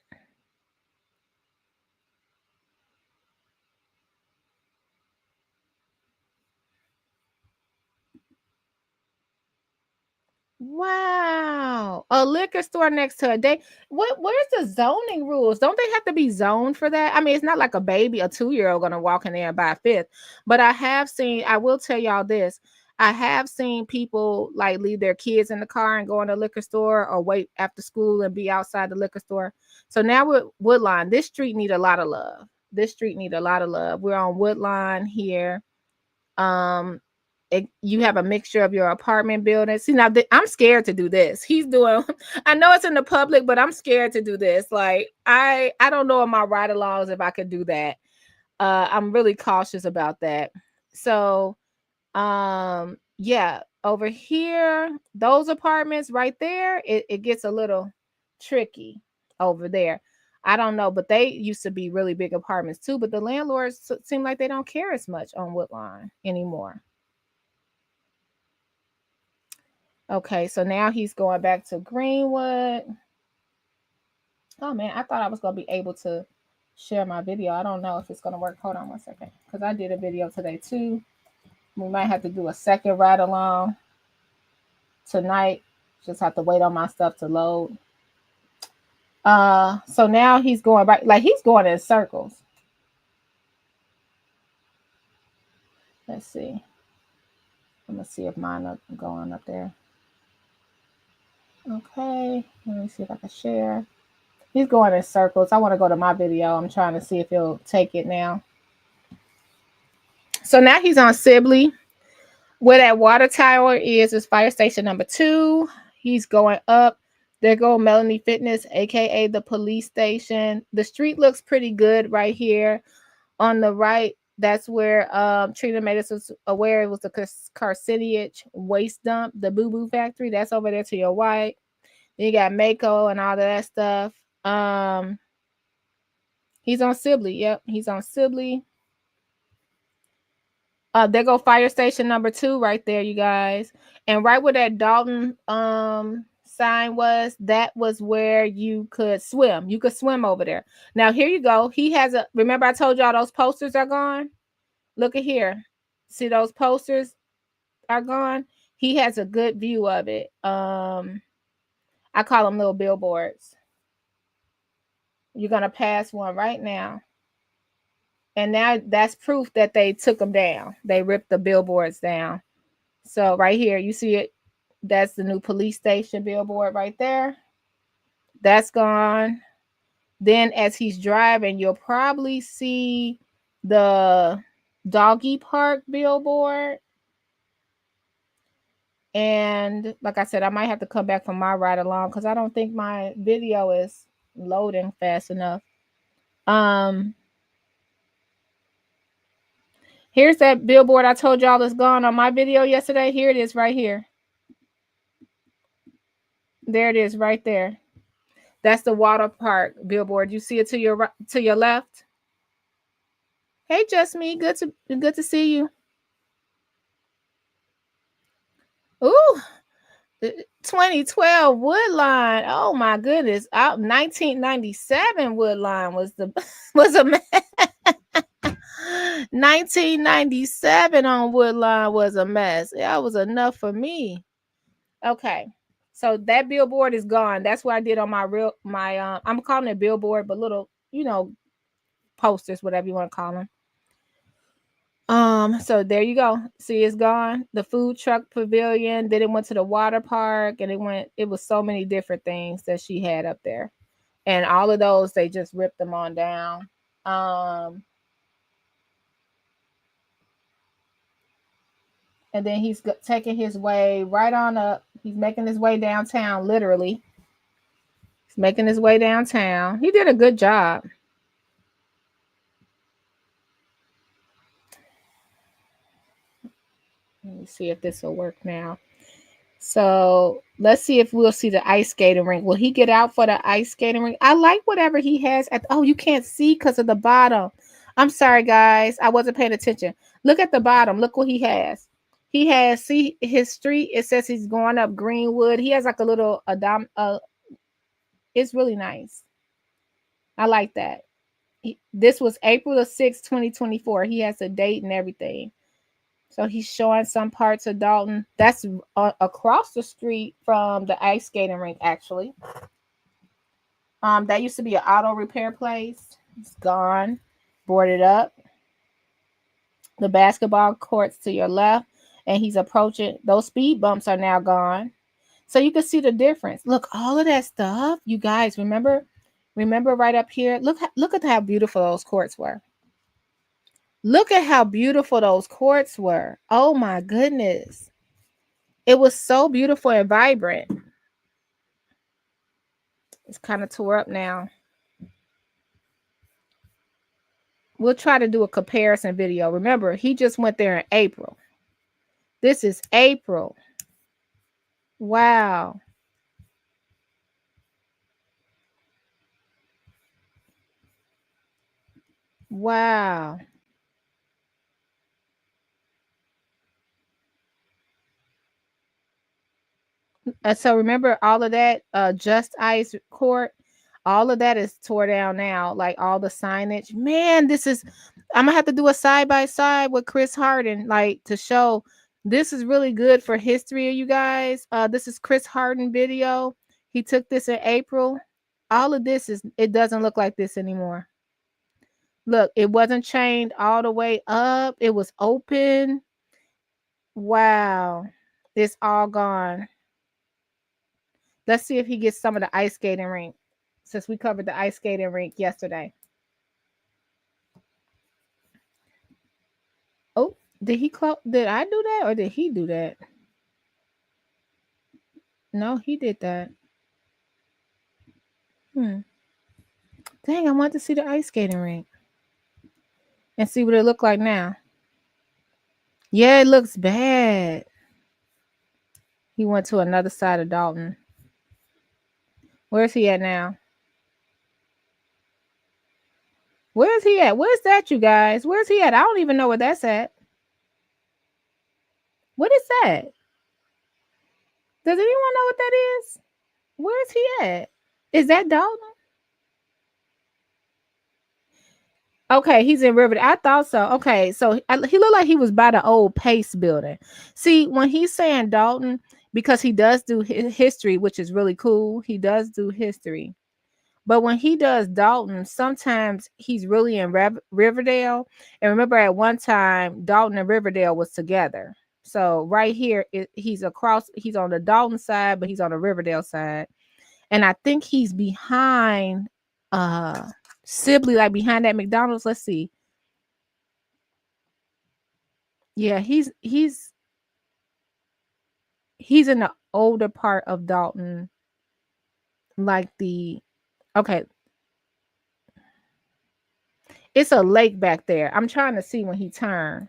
Wow. A liquor store next to a day. Where's the zoning rules? Don't they have to be zoned for that? I mean, it's not like a baby, a 2-year-old gonna walk in there and buy a fifth. But I will tell y'all this. I have seen people like leave their kids in the car and go in the liquor store, or wait after school and be outside the liquor store. So now with Woodline, this street need a lot of love. We're on Woodline here. You have a mixture of your apartment buildings. See, now I'm scared to do this. I know it's in the public, but I'm scared to do this. Like, I don't know in my ride-alongs if I could do that. I'm really cautious about that. So, yeah, over here, those apartments right there, it gets a little tricky over there. I don't know, but they used to be really big apartments too. But the landlords seem like they don't care as much on Woodline anymore. Okay, so now he's going back to Greenwood. Oh man, I thought I was gonna be able to share my video. I don't know if it's gonna work. Hold on one second, because I did a video today too. We might have to do a second ride along tonight. Just have to wait on my stuff to load. So now he's going back, like he's going in circles. Let's see. I'm gonna see if mine are going up there. Okay, let me see if I can share. He's going in circles. I want to go to my video. I'm trying to see if he'll take it now. So now he's on Sibley. Where that water tower is fire station number 2. He's going up. There go Melanie Fitness, aka the police station. The street looks pretty good right here. On the right, That's where Trina made us aware it was the carcinage waste dump, the Boo Boo factory. That's over there to your right. Then you got Mako and all of that stuff. He's on Sibley. Yep, he's on Sibley. There go fire station number 2 right there, you guys. And right where that Dolton sign was, that was where you could swim. You could swim over there. Now here you go. He has a, remember I told y'all those posters are gone? Look at here. See those posters are gone? He has a good view of it. I call them little billboards. You're going to pass one right now. And now that's proof that they took them down. They ripped the billboards down. So right here, you see it. That's the new police station billboard right there. That's gone. Then as he's driving, you'll probably see the doggy park billboard. And like I said, I might have to come back from my ride along because I don't think my video is loading fast enough. Here's that billboard I told y'all is gone on my video yesterday. Here it is right here. There it is right there. That's the water park billboard. You see it to your right, to your left. Hey, just me. Good to see you. Ooh, 2012 Woodline. Oh my goodness. 1997 Woodline was a mess. 1997 on Woodline was a mess. That was enough for me. Okay. So that billboard is gone. That's what I did on my I'm calling it billboard, but little, posters, whatever you want to call them. So there you go. See, it's gone. The food truck pavilion. Then it went to the water park, and it was so many different things that she had up there. And all of those, they just ripped them on down. And then he's taking his way right on up. He's making his way downtown, literally. He's making his way downtown. He did a good job. Let me see if this will work now. So let's see if we'll see the ice skating rink. Will he get out for the ice skating rink? I like whatever he has. Oh, you can't see because of the bottom. I'm sorry, guys. I wasn't paying attention. Look at the bottom. Look what he has. He has, see his street. It says he's going up Greenwood. He has like a little, it's really nice. I like that. This was April the 6th, 2024. He has a date and everything. So he's showing some parts of Dolton. That's across the street from the ice skating rink, actually. That used to be an auto repair place. It's gone. Boarded up. The basketball courts to your left. And he's approaching. Those speed bumps are now gone. So you can see the difference. Look, all of that stuff. You guys, remember right up here? Look at how beautiful those courts were. Look at how beautiful those courts were. Oh my goodness. It was so beautiful and vibrant. It's kind of tore up now. We'll try to do a comparison video. Remember, he just went there in April. This is April. Wow. Wow. So remember all of that Just Ice Court, all of that is tore down now, like all the signage. Man, I'm gonna have to do a side by side with Chris Harden, like to show this is really good for history, you guys. This is Chris Harden video. He took this in April. All of this it doesn't look like this anymore. Look, it wasn't chained all the way up. It was open. Wow. It's all gone. Let's see if he gets some of the ice skating rink, since we covered the ice skating rink yesterday. Oh, did I do that or did he do that? No, he did that. Dang, I want to see the ice skating rink. and see what it look like now. Yeah, it looks bad. He went to another side of Dolton. Where's he at now? Where's he at? Where's that, you guys? Where's he at? I don't even know where that's at. What is that? Does anyone know what that is? Where's he at? Is that Dolton? Okay, he's in Riverdale. I thought so. Okay, so he looked like he was by the old Pace building. See, when he's saying Dolton, because he does do history, which is really cool. He does do history. But when he does Dolton, sometimes he's really in Riverdale. And remember, at one time, Dolton and Riverdale was together. So right here, he's across. He's on the Dolton side, but he's on the Riverdale side. And I think he's behind Sibley, like behind that McDonald's. Let's see. Yeah, he's in the older part of Dolton, like okay. It's a lake back there. I'm trying to see when he turned.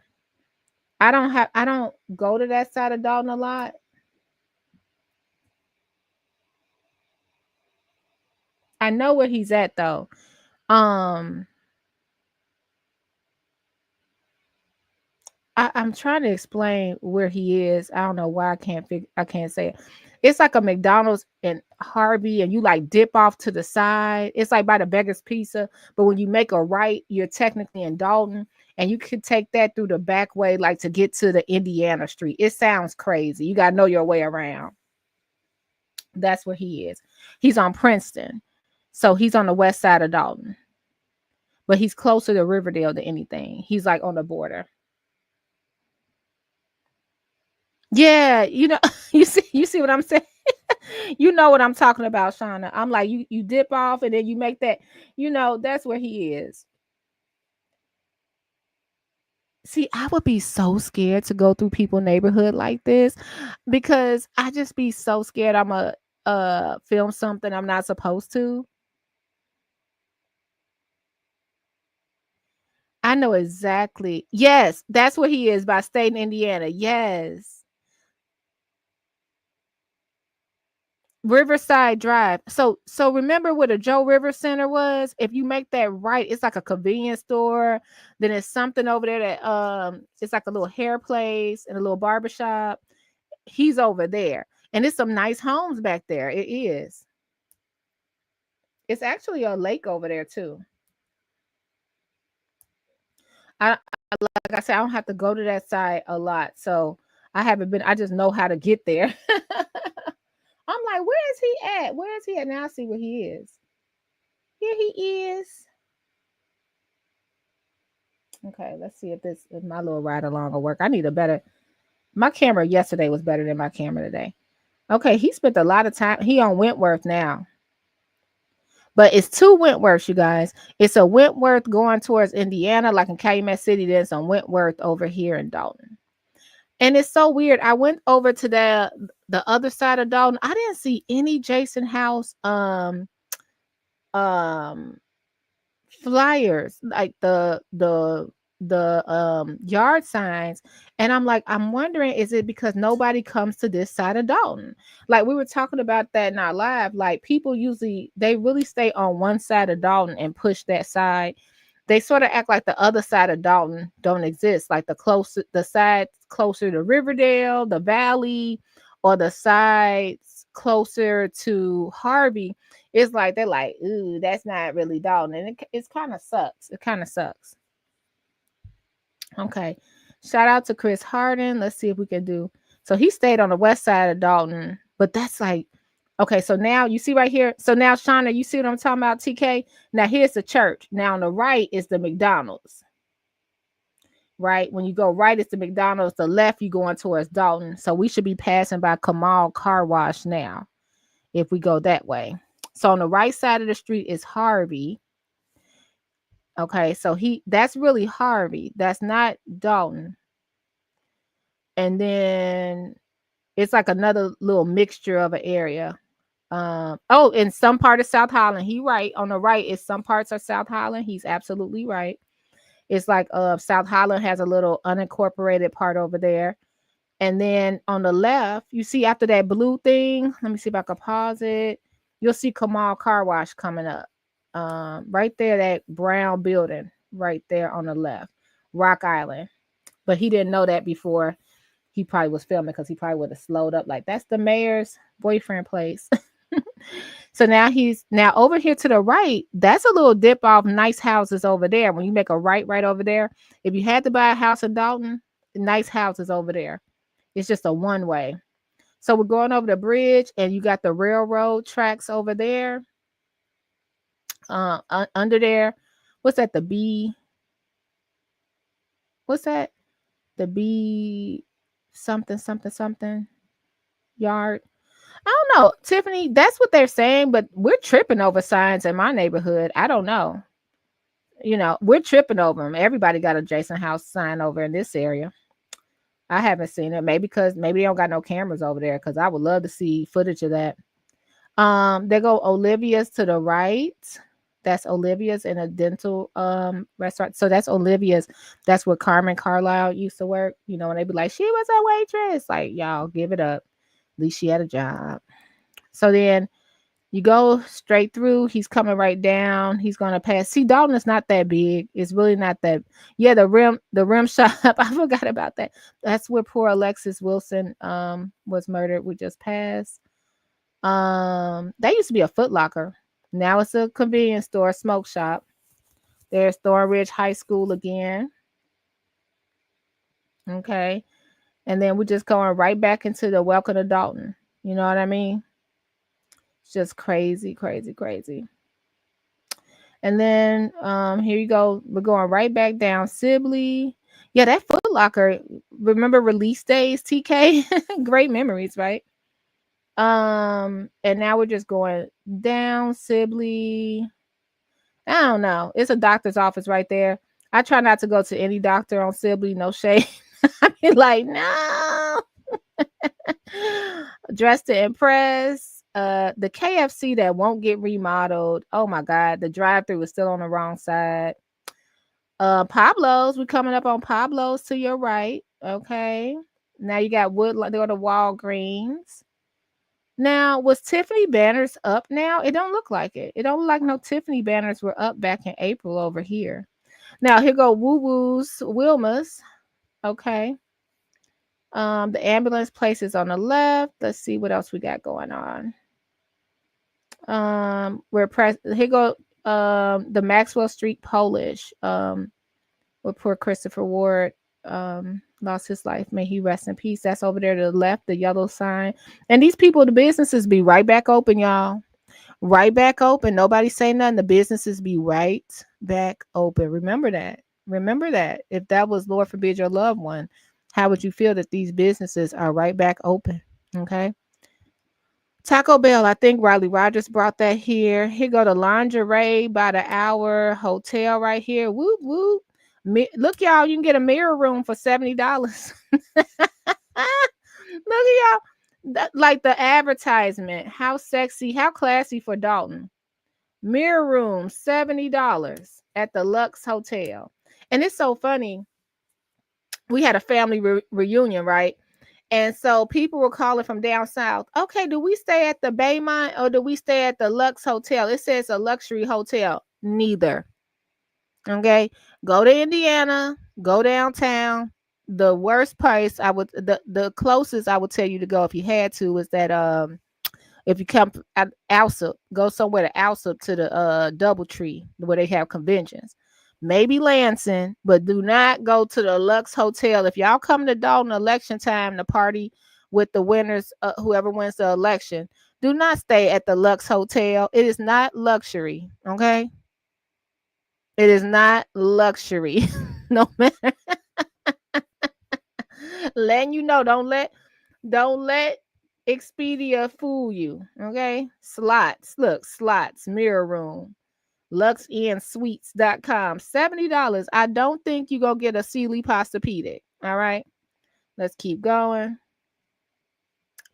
I don't go to that side of Dolton a lot. I know where he's at though. I'm trying to explain where he is. I don't know why I can't say it. It's like a McDonald's in Harvey, and you like dip off to the side. It's like by the Beggar's Pizza, but when you make a right, you're technically in Dolton, and you can take that through the back way, like to get to the Indiana Street. It sounds crazy. You gotta know your way around. That's where he is. He's on Princeton, so he's on the west side of Dolton, but he's closer to Riverdale than anything. He's like on the border. Yeah, you see what I'm saying? You know what I'm talking about, Shauna. I'm like, you dip off and then you make that, that's where he is. See, I would be so scared to go through people's neighborhood like this because I just be so scared I'm a film something I'm not supposed to. I know exactly. Yes, that's where he is, by State in Indiana. Yes. Riverside Drive. So remember where the Joe River Center was? If you make that right, it's like a convenience store. Then it's something over there that it's like a little hair place and a little barbershop. He's over there. And it's some nice homes back there. It is. It's actually a lake over there too. Like I said, I don't have to go to that side a lot. So I just know how to get there. I'm like, where is he at? Where is he at? Now I see where he is. Here he is. Okay, let's see if my little ride along will work. I need my camera yesterday was better than my camera today. Okay, he spent a lot of time. He on Wentworth now. But it's two Wentworths, you guys. It's a Wentworth going towards Indiana, like in Calumet City. There's some Wentworth over here in Dolton. And it's so weird. I went over to the other side of Dolton. I didn't see any Jason House flyers, like the yard signs. And I'm like, I'm wondering, is it because nobody comes to this side of Dolton? Like we were talking about that in our live. Like people they really stay on one side of Dolton and push that side. They sort of act like the other side of Dolton don't exist, like the side closer to Riverdale, the Valley, or the sides closer to Harvey. It's like they're like, ooh, that's not really Dolton, and it kind of sucks. It kind of sucks. Okay, shout out to Chris Harden. Let's see if we can do. So he stayed on the west side of Dolton, but that's like. Okay, so now you see right here. So now, Shauna, you see what I'm talking about, TK? Now, here's the church. Now, on the right is the McDonald's. Right? When you go right, it's the McDonald's. The left, you going towards Dolton. So we should be passing by Kamal Car Wash now if we go that way. So on the right side of the street is Harvey. Okay, so that's really Harvey. That's not Dolton. And then it's like another little mixture of an area. In some part of South Holland, he right. On the right is some parts of South Holland. He's absolutely right. It's like South Holland has a little unincorporated part over there. And then on the left, you see after that blue thing, let me see if I can pause it. You'll see Kamal Car Wash coming up. Right there, that brown building right there on the left, Rock Island. But he didn't know that before he probably was filming, because he probably would have slowed up like, that's the mayor's boyfriend place. So now over here to the right, that's a little dip off, nice houses over there. When you make a right over there, if you had to buy a house in Dolton, nice houses over there. It's just a one way. So we're going over the bridge, and you got the railroad tracks over there. Under there, what's that? The B. What's that? The B something yard. I don't know, Tiffany. That's what they're saying, but we're tripping over signs in my neighborhood. I don't know. We're tripping over them. Everybody got a Jason House sign over in this area. I haven't seen it. Maybe they don't got no cameras over there, because I would love to see footage of that. There go Olivia's to the right. That's Olivia's in a dental restaurant. So that's Olivia's. That's where Carmen Carlisle used to work. And they be like, she was a waitress. Like, y'all, give it up. At least she had a job. So then you go straight through. He's coming right down. He's going to pass. See, Dolton is not that big. It's really not that. Yeah, the rim shop. I forgot about that. That's where poor Alexis Wilson was murdered. We just passed. That used to be a Foot Locker. Now it's a convenience store, smoke shop. There's Thornridge High School again. Okay. And then we're just going right back into the Welcome to Dolton. You know what I mean? It's just crazy. And then here you go. We're going right back down Sibley. Yeah, that Foot Locker. Remember release days, TK? Great memories, right? And now we're just going down Sibley. I don't know. It's a doctor's office right there. I try not to go to any doctor on Sibley. No shade. I mean, like, no. Dressed to Impress. The KFC that won't get remodeled. Oh my God. The drive-thru is still on the wrong side. Pablo's. We're coming up on Pablo's to your right. Okay. Now you got Woodland. They go to Walgreens. Now, was Tiffany banners up now? It don't look like it. It don't look like no Tiffany banners were up back in April over here. Now, here go Woo Woo's Wilma's. Okay. The ambulance place is on the left. Let's see what else we got going on. Here go the Maxwell Street Polish. With poor Christopher Ward lost his life. May he rest in peace. That's over there to the left, the yellow sign. And these people, the businesses be right back open, y'all. Right back open. Nobody say nothing. The businesses be right back open. Remember that. If that was, Lord forbid, your loved one, how would you feel that these businesses are right back open? Okay. Taco Bell, I think Riley Rogers brought that here. Here go the Lingerie by the Hour Hotel right here. Whoop, whoop. Look, y'all, you can get a mirror room for $70. Look at y'all. Like the advertisement. How sexy, how classy for Dolton. Mirror room, $70 at the Lux Hotel. And it's so funny. We had a family reunion, right? And so people were calling from down south. Okay, do we stay at the Baymont or do we stay at the Lux Hotel? It says a luxury hotel. Neither. Okay, go to Indiana, go downtown. The worst place the closest I would tell you to go if you had to is that if you come at Alsop, go somewhere to Alsop to the Doubletree where they have conventions. Maybe Lansing, but do not go to the Lux Hotel. If y'all come to Dolton election time to party with the winners, whoever wins the election, do not stay at the Lux Hotel. It is not luxury, okay? It is not luxury. No matter. Letting you know, don't let Expedia fool you, okay? Slots, look, slots, mirror room. LuxEnSuites.com. $70. I don't think you're going to get a Sealy Posturepedic. All right. Let's keep going.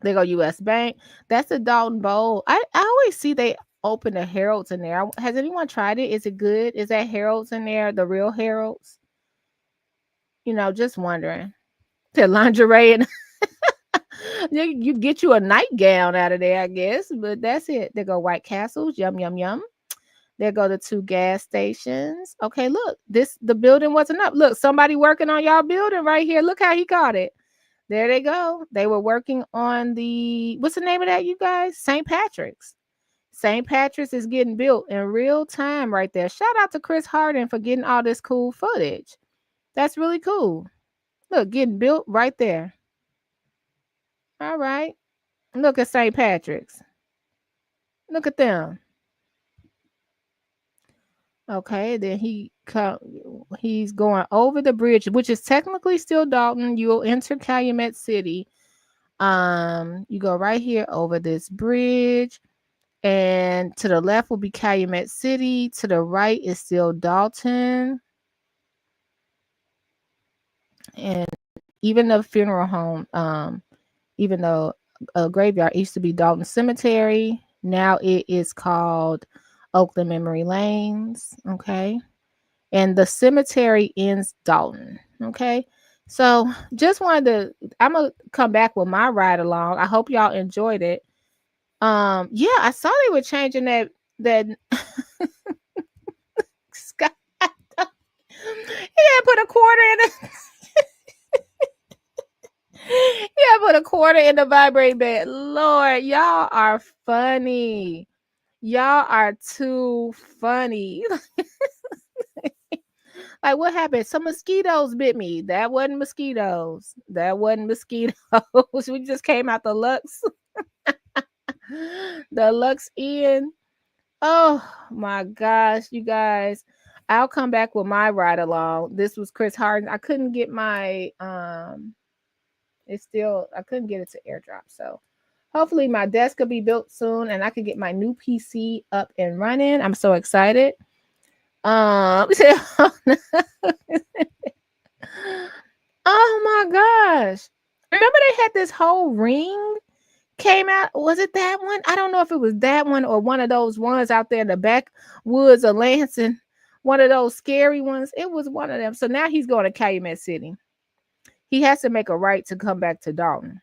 There go US Bank. That's the Dolton Bowl. I always see they open the Harold's in there. Has anyone tried it? Is it good? Is that Harold's in there? The real Harold's? just wondering. The lingerie and you get you a nightgown out of there, I guess, but that's it. There go White Castles, yum, yum, yum. There go the 2 gas stations. Okay, look, the building wasn't up. Look, somebody working on y'all building right here. Look how he caught it. There they go. They were working on what's the name of that, you guys? St. Patrick's. St. Patrick's is getting built in real time right there. Shout out to Chris Harden for getting all this cool footage. That's really cool. Look, getting built right there. All right. Look at St. Patrick's. Look at them. Okay, then he's going over the bridge, which is technically still Dolton. You'll enter Calumet City. You go right here over this bridge, and to the left will be Calumet City. To the right is still Dolton. And even the funeral home, even though a graveyard used to be Dolton Cemetery, now it is called Oakland Memory Lanes. Okay. And the cemetery ends Dolton. Okay. So just wanted to, I'm going to come back with my ride along. I hope y'all enjoyed it. Yeah, I saw they were changing that Scott. Yeah, put a quarter in it. Yeah, put a quarter in the vibrate bed. Lord, y'all are funny. Y'all are too funny. Like, what happened? Some mosquitoes bit me. That wasn't mosquitoes. That wasn't mosquitoes. We just came out the Lux. The Lux Inn. Oh my gosh, you guys. I'll come back with my ride along. This was Chris Harden. I couldn't get my I couldn't get it to airdrop. So hopefully my desk will be built soon and I can get my new PC up and running. I'm so excited. Oh my gosh. Remember they had this whole ring came out? Was it that one? I don't know if it was that one or one of those ones out there in the backwoods of Lansing. One of those scary ones. It was one of them. So now he's going to Calumet City. He has to make a right to come back to Dolton.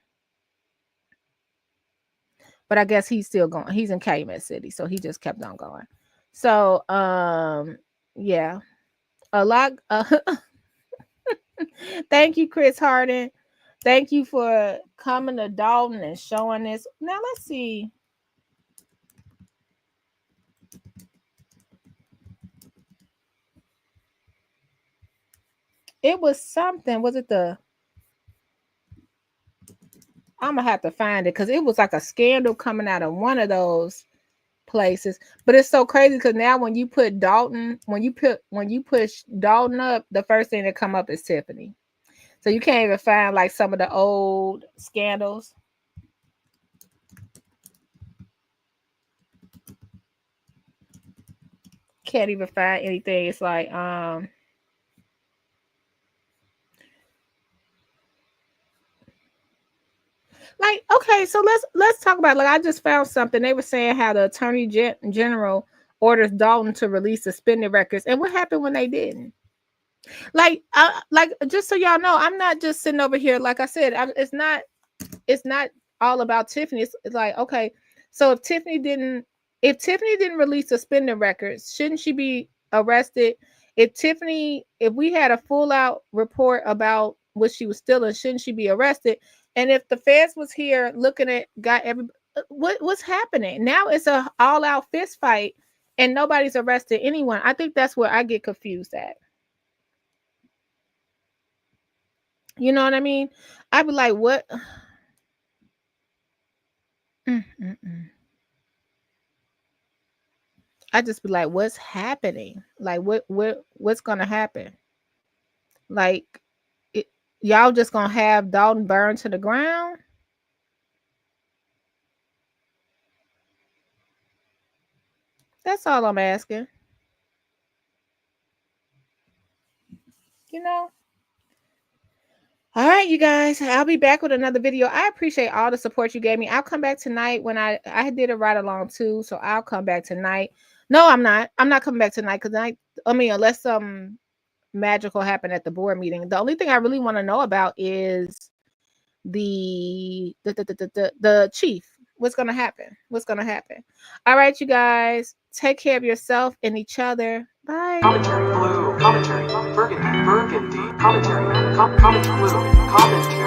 But I guess he's still going. He's in Calumet City. So he just kept on going. So, yeah. A lot. Thank you, Chris Harden. Thank you for coming to Dolton and showing this. Now, let's see. It was something. Was it the... I'm going to have to find it because it was like a scandal coming out of one of those places. But it's so crazy because now when you put Dolton, when you push Dolton up, the first thing that come up is Tiffany. So you can't even find like some of the old scandals. Can't even find anything. It's like okay, so let's talk about, like, I just found something. They were saying how the Attorney General orders Dolton to release suspended records, and what happened when they didn't? Like just so y'all know, I'm not just sitting over here. Like I said, it's not all about Tiffany. It's like, okay, so if Tiffany didn't release suspended records, shouldn't she be arrested? If we had a full out report about what she was stealing, shouldn't she be arrested? And if the feds was here looking at, what's happening now? It's a all out fist fight, and nobody's arrested anyone. I think that's where I get confused at. You know what I mean? I'd be like, what? I just be like, what's happening? Like, what's gonna happen? Like, y'all just gonna have Dolton burned to the ground? That's all I'm asking. You know? All right, you guys, I'll be back with another video. I appreciate all the support you gave me. I'll come back tonight when I did a ride along too, so I'll come back tonight. No, I'm not. I'm not coming back tonight because unless magical happened at the board meeting. The only thing I really want to know about is the chief. What's gonna happen? What's gonna happen? All right, you guys, take care of yourself and each other. Bye. Commentary Blue Commentary Burgundy Commentary Commentary Blue Commentary.